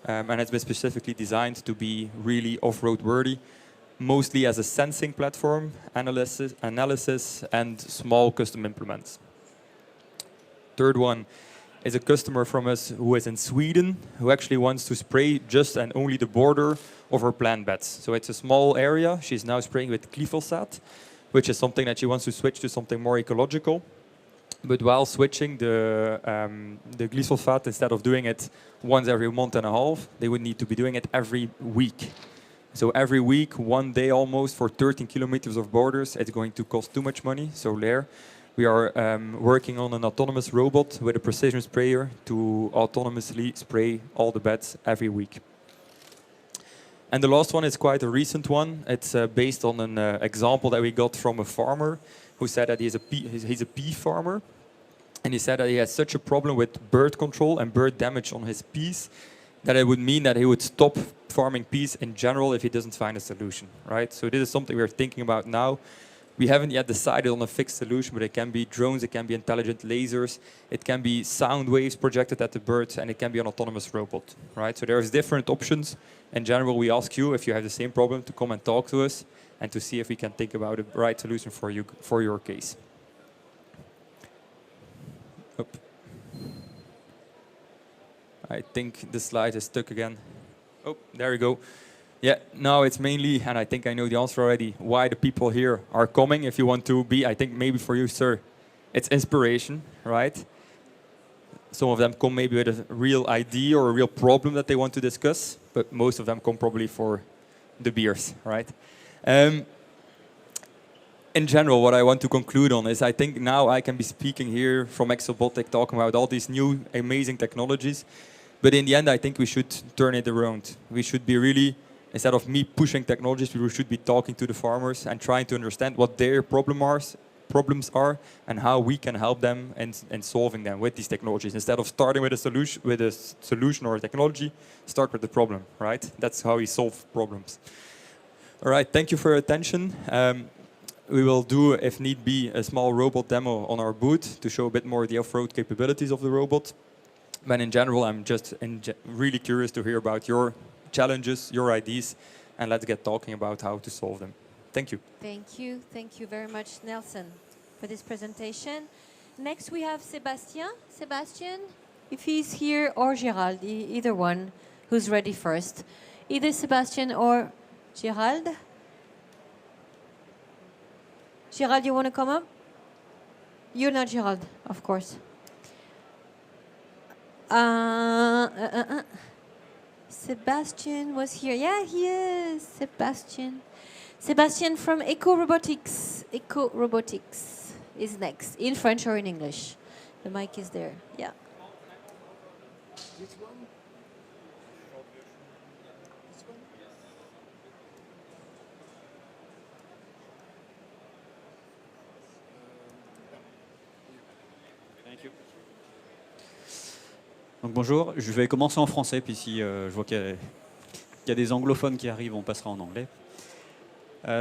And it's been specifically designed to be really off-road worthy, mostly as a sensing platform, analysis and small custom implements. Third one is a customer from us who is in Sweden, who actually wants to spray just and only the border of her plant beds. So it's a small area. She's now spraying with glyphosate, which is something that she wants to switch to something more ecological. But while switching the glyphosate, instead of doing it once every month and a half, they would need to be doing it every week. So every week, one day almost, for 13 kilometers of borders, it's going to cost too much money. So there, we are working on an autonomous robot with a precision sprayer to autonomously spray all the beds every week. And the last one is quite a recent one. It's based on an example that we got from a farmer who said that he's a pea farmer. And he said that he has such a problem with bird control and bird damage on his peas that it would mean that he would stop farming peas in general if he doesn't find a solution, right? So this is something we're thinking about now. We haven't yet decided on a fixed solution, but it can be drones, it can be intelligent lasers, it can be sound waves projected at the birds, and it can be an autonomous robot, right? So there's different options. In general, we ask you, if you have the same problem, to come and talk to us and to see if we can think about the right solution for you, for your case. Oop. I think the slide is stuck again. Oh, there we go. Yeah, now it's mainly, and I think I know the answer already, why the people here are coming. If you want to be, I think maybe for you, sir, it's inspiration, right? Some of them come maybe with a real idea or a real problem that they want to discuss, but most of them come probably for the beers, right? In general, what I want to conclude on is I think now I can be speaking here from Exobotic, talking about all these new amazing technologies. But in the end, I think we should turn it around. We should be really, instead of me pushing technologies, we should be talking to the farmers and trying to understand what their problems are and how we can help them in solving them with these technologies. Instead of starting with a solution or a technology, start with the problem, right? That's how we solve problems. All right, thank you for your attention. We will do, if need be, a small robot demo on our booth to show a bit more the off-road capabilities of the robot. But in general, I'm just really curious to hear about your challenges, your ideas, and let's get talking about how to solve them. Thank you. Thank you. Thank you very much, Nelson, for this presentation. Next, we have Sébastien. Sébastien, if he's here, or Gérald, either one, who's ready first. Either Sébastien or Gérald. Gérald, you want to come up? You're not Gérald, of course. Sebastian was here. Yeah, he is. Sebastian. Sebastian from Eco Robotics. Eco Robotics is next, in French or in English. The mic is there. Yeah. Which one? Donc bonjour, je vais commencer en français, puis si je vois qu'il y a des anglophones qui arrivent, on passera en anglais.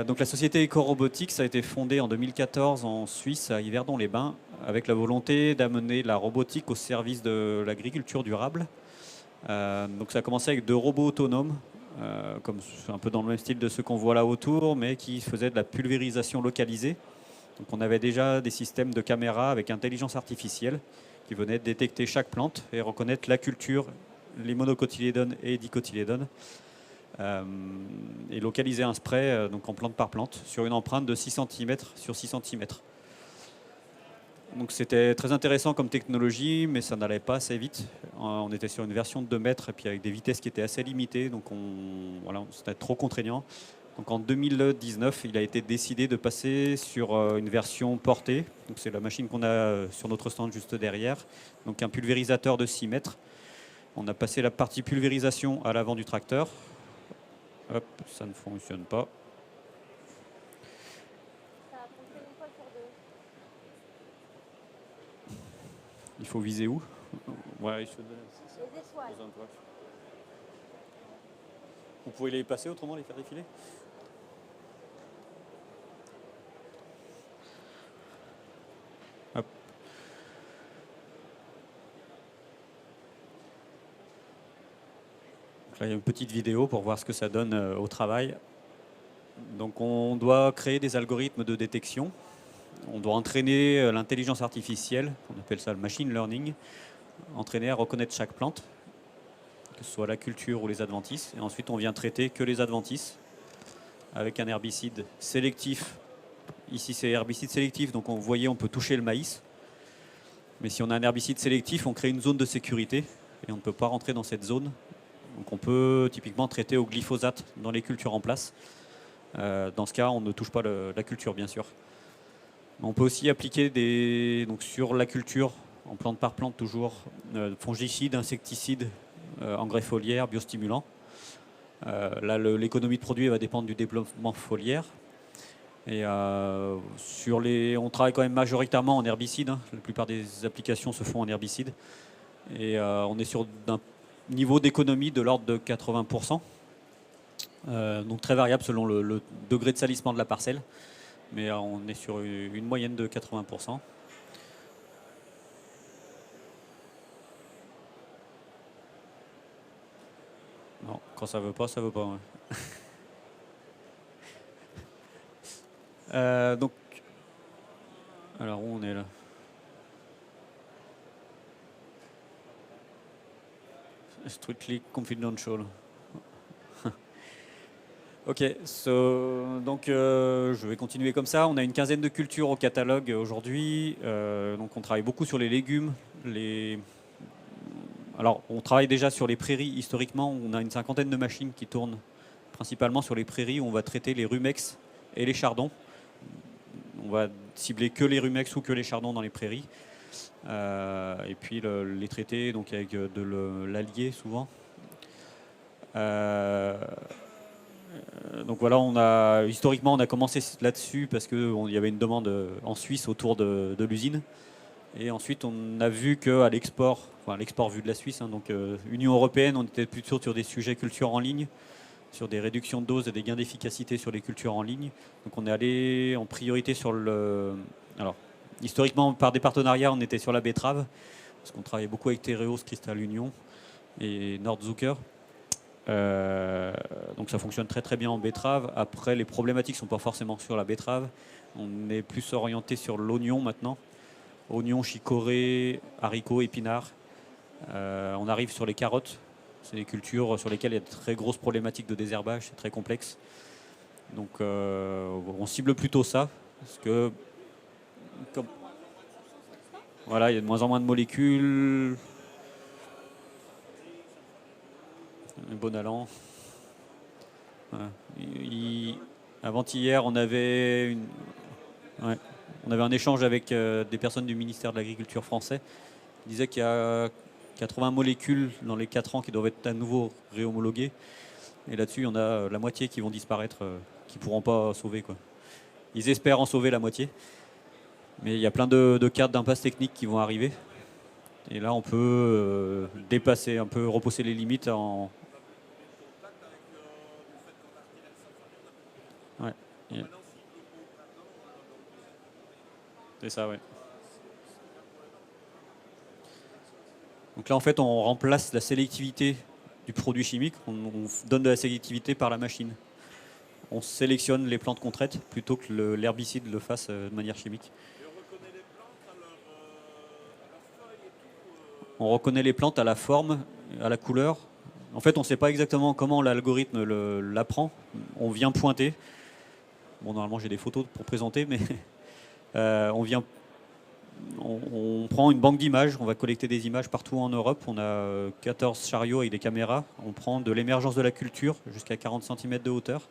Donc la société Eco Robotics a été fondée en 2014 en Suisse, à Yverdon-les-Bains, avec la volonté d'amener la robotique au service de l'agriculture durable. Donc ça a commencé avec 2 robots autonomes, comme un peu dans le même style de ceux qu'on voit là autour, mais qui faisaient de la pulvérisation localisée. Donc on avait déjà des systèmes de caméras avec intelligence artificielle qui venaient détecter chaque plante et reconnaître la culture, les monocotylédones et dicotylédones, et localiser un spray donc en plante par plante sur une empreinte de 6 cm sur 6 cm. Donc c'était très intéressant comme technologie, mais ça n'allait pas assez vite. On était sur une version de 2 mètres et puis avec des vitesses qui étaient assez limitées, donc voilà, c'était trop contraignant. Donc en 2019, il a été décidé de passer sur une version portée. Donc c'est la machine qu'on a sur notre stand juste derrière. Donc un pulvérisateur de 6 mètres. On a passé la partie pulvérisation à l'avant du tracteur. Hop, ça ne fonctionne pas. Il faut viser où? Ouais, je te donne. Les étoiles. Vous pouvez les passer autrement, les faire défiler? Hop. Donc là, il y a une petite vidéo pour voir ce que ça donne au travail. Donc on doit créer des algorithmes de détection. On doit entraîner l'intelligence artificielle, on appelle ça le machine learning, entraîner à reconnaître chaque plante, que ce soit la culture ou les adventices. Et ensuite, on vient traiter que les adventices avec un herbicide sélectif. Ici, c'est herbicide sélectif, donc vous voyez, on peut toucher le maïs. Mais si on a un herbicide sélectif, on crée une zone de sécurité et on ne peut pas rentrer dans cette zone. Donc on peut typiquement traiter au glyphosate dans les cultures en place. Dans ce cas, on ne touche pas la culture, bien sûr. On peut aussi appliquer donc sur la culture, en plante par plante toujours, fongicides, insecticides, engrais foliaires, biostimulants. Là, l'économie de produit va dépendre du développement foliaire. Et on travaille quand même majoritairement en herbicides. Hein. La plupart des applications se font en herbicides. Et on est sur un niveau d'économie de l'ordre de 80%. Donc très variable selon le degré de salissement de la parcelle. Mais on est sur une moyenne de 80%. Non, quand ça veut pas, ça veut pas. Ouais. Donc, alors où on est là? Strictly confidential. Ok, donc je vais continuer comme ça. On a une quinzaine de cultures au catalogue aujourd'hui. Donc on travaille beaucoup sur les légumes. Alors on travaille déjà sur les prairies. Historiquement, on a une cinquantaine de machines qui tournent principalement sur les prairies où on va traiter les rumex et les chardons. On va cibler que les rumex ou que les chardons dans les prairies. Et puis les traiter donc avec de l'allier souvent. Donc voilà, historiquement on a commencé là-dessus parce qu'il y avait une demande en Suisse autour de l'usine. Et ensuite on a vu qu'à l'export, enfin l'export vu de la Suisse, hein, donc Union Européenne, on était plutôt sur des sujets culture en ligne, sur des réductions de doses et des gains d'efficacité sur les cultures en ligne. Donc on est allé en priorité sur alors historiquement par des partenariats on était sur la betterave, parce qu'on travaillait beaucoup avec Tereos, Crystal Union et Nordzucker. Donc ça fonctionne très très bien en betterave. Après, les problématiques ne sont pas forcément sur la betterave. On est plus orienté sur l'oignon maintenant. Oignon, chicorée, haricots, épinards. On arrive sur les carottes. C'est des cultures sur lesquelles il y a de très grosses problématiques de désherbage. C'est très complexe. Donc on cible plutôt ça. Parce que voilà, il y a de moins en moins de molécules. Un bon allant. Voilà. Avant-hier, on avait un échange avec des personnes du ministère de l'Agriculture français. Ils disaient qu'il y a 80 molécules dans les 4 ans qui doivent être à nouveau réhomologuées. Et là-dessus, il y en a la moitié qui vont disparaître, qui ne pourront pas sauver, quoi. Ils espèrent en sauver la moitié. Mais il y a plein de cas d'impasse technique qui vont arriver. Et là, on peut dépasser un peu, repousser les limites en... Ouais. Yeah. C'est ça, ouais. Donc là, en fait, on remplace la sélectivité du produit chimique. On donne de la sélectivité par la machine. On sélectionne les plantes qu'on traite plutôt que l'herbicide le fasse de manière chimique. On reconnaît les plantes à la forme, à la couleur. En fait, on ne sait pas exactement comment l'algorithme l'apprend. On vient pointer. Bon, normalement, j'ai des photos pour présenter, mais on prend une banque d'images. On va collecter des images partout en Europe. On a 14 chariots avec des caméras. On prend de l'émergence de la culture jusqu'à 40 cm de hauteur.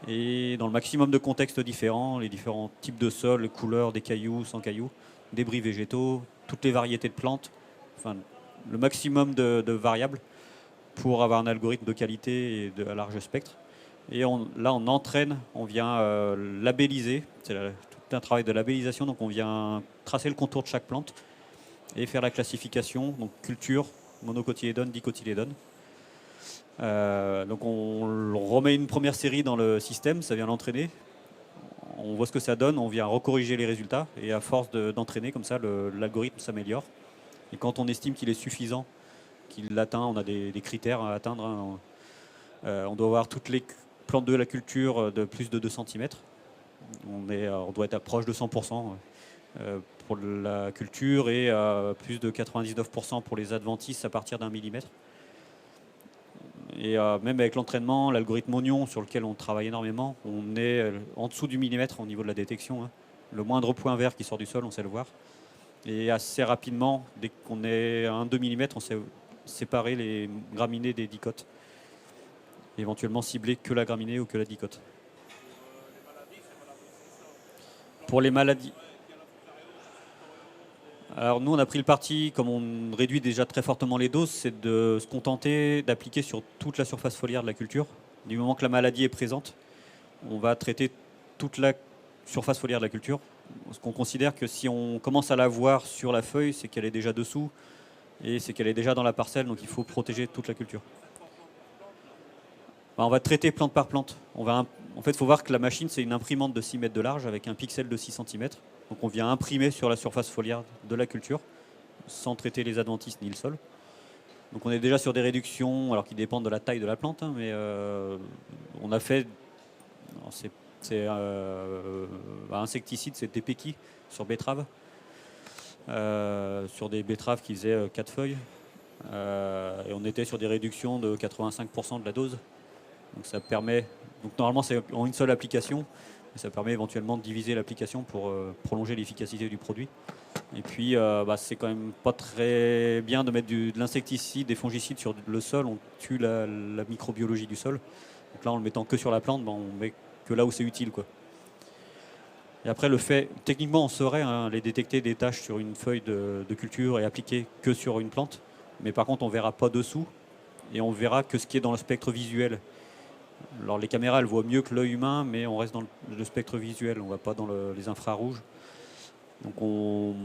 Et dans le maximum de contextes différents, les différents types de sols, les couleurs, des cailloux, sans cailloux, débris végétaux, toutes les variétés de plantes. Enfin, le maximum de variables pour avoir un algorithme de qualité et à large spectre. Et là, on entraîne, on vient labelliser. C'est tout un travail de labellisation. Donc, on vient tracer le contour de chaque plante et faire la classification. Donc, culture, monocotylédone, dicotylédone. Donc on remet une première série dans le système, ça vient l'entraîner. On voit ce que ça donne, on vient recorriger les résultats. Et à force d'entraîner, comme ça, l'algorithme s'améliore. Et quand on estime qu'il est suffisant, qu'il l'atteint, on a des critères à atteindre. Hein. On doit avoir toutes les plantes de la culture de plus de 2 cm. On doit être proche de 100% pour la culture et plus de 99% pour les adventices à partir d'1 millimètre. Et même avec l'entraînement, l'algorithme oignon sur lequel on travaille énormément, on est en dessous du millimètre au niveau de la détection. Hein. Le moindre point vert qui sort du sol, on sait le voir. Et assez rapidement, dès qu'on est à 1-2 mm, on sait séparer les graminées des dicotes. Et éventuellement cibler que la graminée ou que la dicote. Pour les maladies. Alors nous, on a pris le parti, comme on réduit déjà très fortement les doses, c'est de se contenter d'appliquer sur toute la surface foliaire de la culture. Du moment que la maladie est présente, on va traiter toute la surface foliaire de la culture. Parce qu'on considère que si on commence à la voir sur la feuille, c'est qu'elle est déjà dessous et c'est qu'elle est déjà dans la parcelle, donc il faut protéger toute la culture. On va traiter plante par plante. En fait, il faut voir que la machine, c'est une imprimante de 6 mètres de large avec un pixel de 6 cm. Donc on vient imprimer sur la surface foliaire de la culture sans traiter les adventices ni le sol. Donc on est déjà sur des réductions, alors qui dépendent de la taille de la plante, hein, mais on a fait, c'est insecticide, c'est TPK sur betterave, sur des betteraves qui faisaient 4 feuilles, et on était sur des réductions de 85% de la dose. Donc ça permet, donc normalement c'est en une seule application, mais ça permet éventuellement de diviser l'application pour prolonger l'efficacité du produit. Et puis c'est quand même pas très bien de mettre de l'insecticide, des fongicides sur le sol, on tue la microbiologie du sol. Donc là en le mettant que sur la plante, on met que là où c'est utile, quoi. Et après le fait, techniquement on saurait les détecter des taches sur une feuille de culture et appliquer que sur une plante, mais par contre on verra pas dessous et on verra que ce qui est dans le spectre visuel. Alors les caméras elles voient mieux que l'œil humain, mais on reste dans le spectre visuel, on ne va pas dans les infrarouges. Donc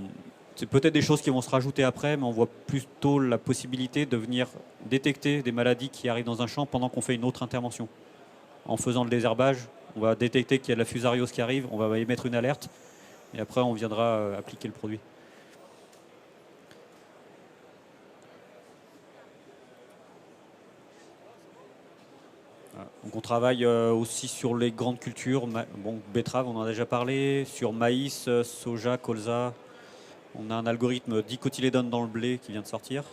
c'est peut-être des choses qui vont se rajouter après, mais on voit plutôt la possibilité de venir détecter des maladies qui arrivent dans un champ pendant qu'on fait une autre intervention. En faisant le désherbage, on va détecter qu'il y a de la fusariose qui arrive, on va émettre une alerte, et après on viendra appliquer le produit. Donc on travaille aussi sur les grandes cultures, betterave on en a déjà parlé, sur maïs, soja, colza. On a un algorithme dicotylédone dans le blé qui vient de sortir.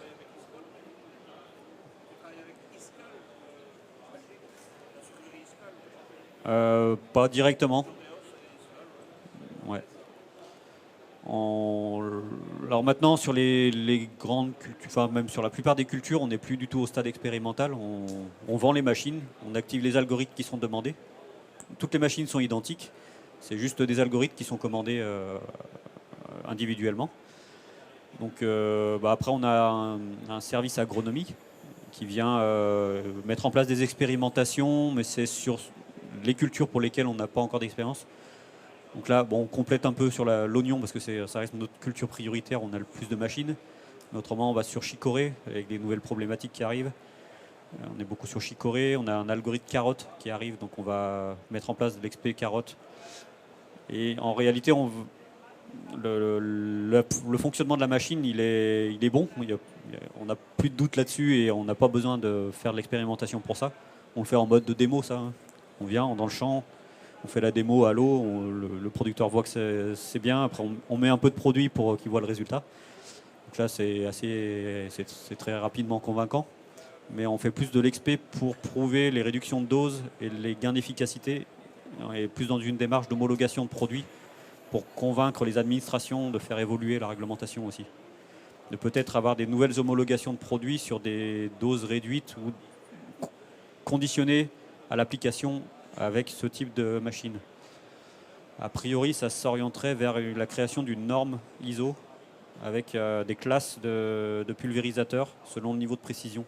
Pas directement. Ouais. Alors maintenant, sur les grandes cultures, enfin même sur la plupart des cultures, on n'est plus du tout au stade expérimental. On vend les machines, on active les algorithmes qui sont demandés. Toutes les machines sont identiques. C'est juste des algorithmes qui sont commandés individuellement. Donc après, on a un service agronomique qui vient mettre en place des expérimentations, mais c'est sur les cultures pour lesquelles on n'a pas encore d'expérience. Donc là, on complète un peu sur l'oignon parce que ça reste notre culture prioritaire, on a le plus de machines. Mais autrement, on va sur chicorée avec des nouvelles problématiques qui arrivent. On est beaucoup sur chicorée, on a un algorithme carotte qui arrive, donc on va mettre en place de l'XP carotte. Et en réalité, le fonctionnement de la machine, il est bon. On n'a plus de doute là-dessus et on n'a pas besoin de faire de l'expérimentation pour ça. On le fait en mode de démo, ça. Hein. On vient dans le champ. On fait la démo à l'eau, le producteur voit que c'est bien, après on met un peu de produit pour qu'il voit le résultat. Donc là c'est très rapidement convaincant, mais on fait plus de l'XP pour prouver les réductions de doses et les gains d'efficacité, et plus dans une démarche d'homologation de produits pour convaincre les administrations de faire évoluer la réglementation aussi. De peut-être avoir des nouvelles homologations de produits sur des doses réduites ou conditionnées à l'application avec ce type de machine. A priori, ça s'orienterait vers la création d'une norme ISO avec des classes de pulvérisateurs selon le niveau de précision.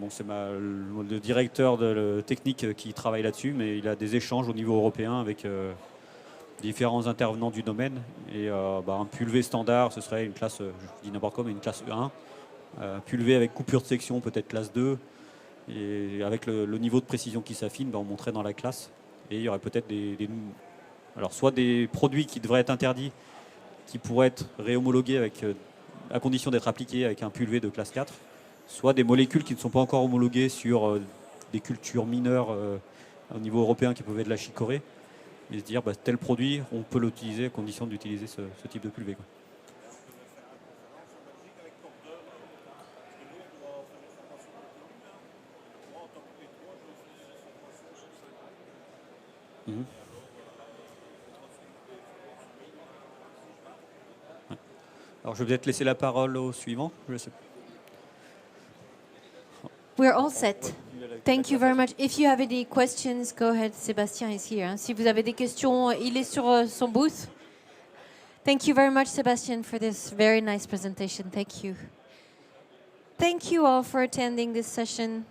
C'est le directeur technique qui travaille là-dessus, mais il a des échanges au niveau européen avec différents intervenants du domaine. Et un pulvé standard, ce serait une classe, je dis n'importe quoi, mais une classe E1. pulvé avec coupure de section, peut-être classe 2. Et avec le niveau de précision qui s'affine, on monterait dans la classe. Et il y aurait peut-être alors soit des produits qui devraient être interdits, qui pourraient être réhomologués à condition d'être appliqués avec un pulvé de classe 4, soit des molécules qui ne sont pas encore homologuées sur des cultures mineures au niveau européen qui peuvent être de la chicorée, et se dire tel produit, on peut l'utiliser à condition d'utiliser ce type de pulvé, quoi. Mhm. Alors je vais peut-être laisser la parole au suivant. Je sais. We're all set. Thank you very much. If you have any questions, go ahead. Sébastien is here. Si vous avez des questions, il est sur son booth. Thank you very much, Sebastian, for this very nice presentation. Thank you. Thank you all for attending this session.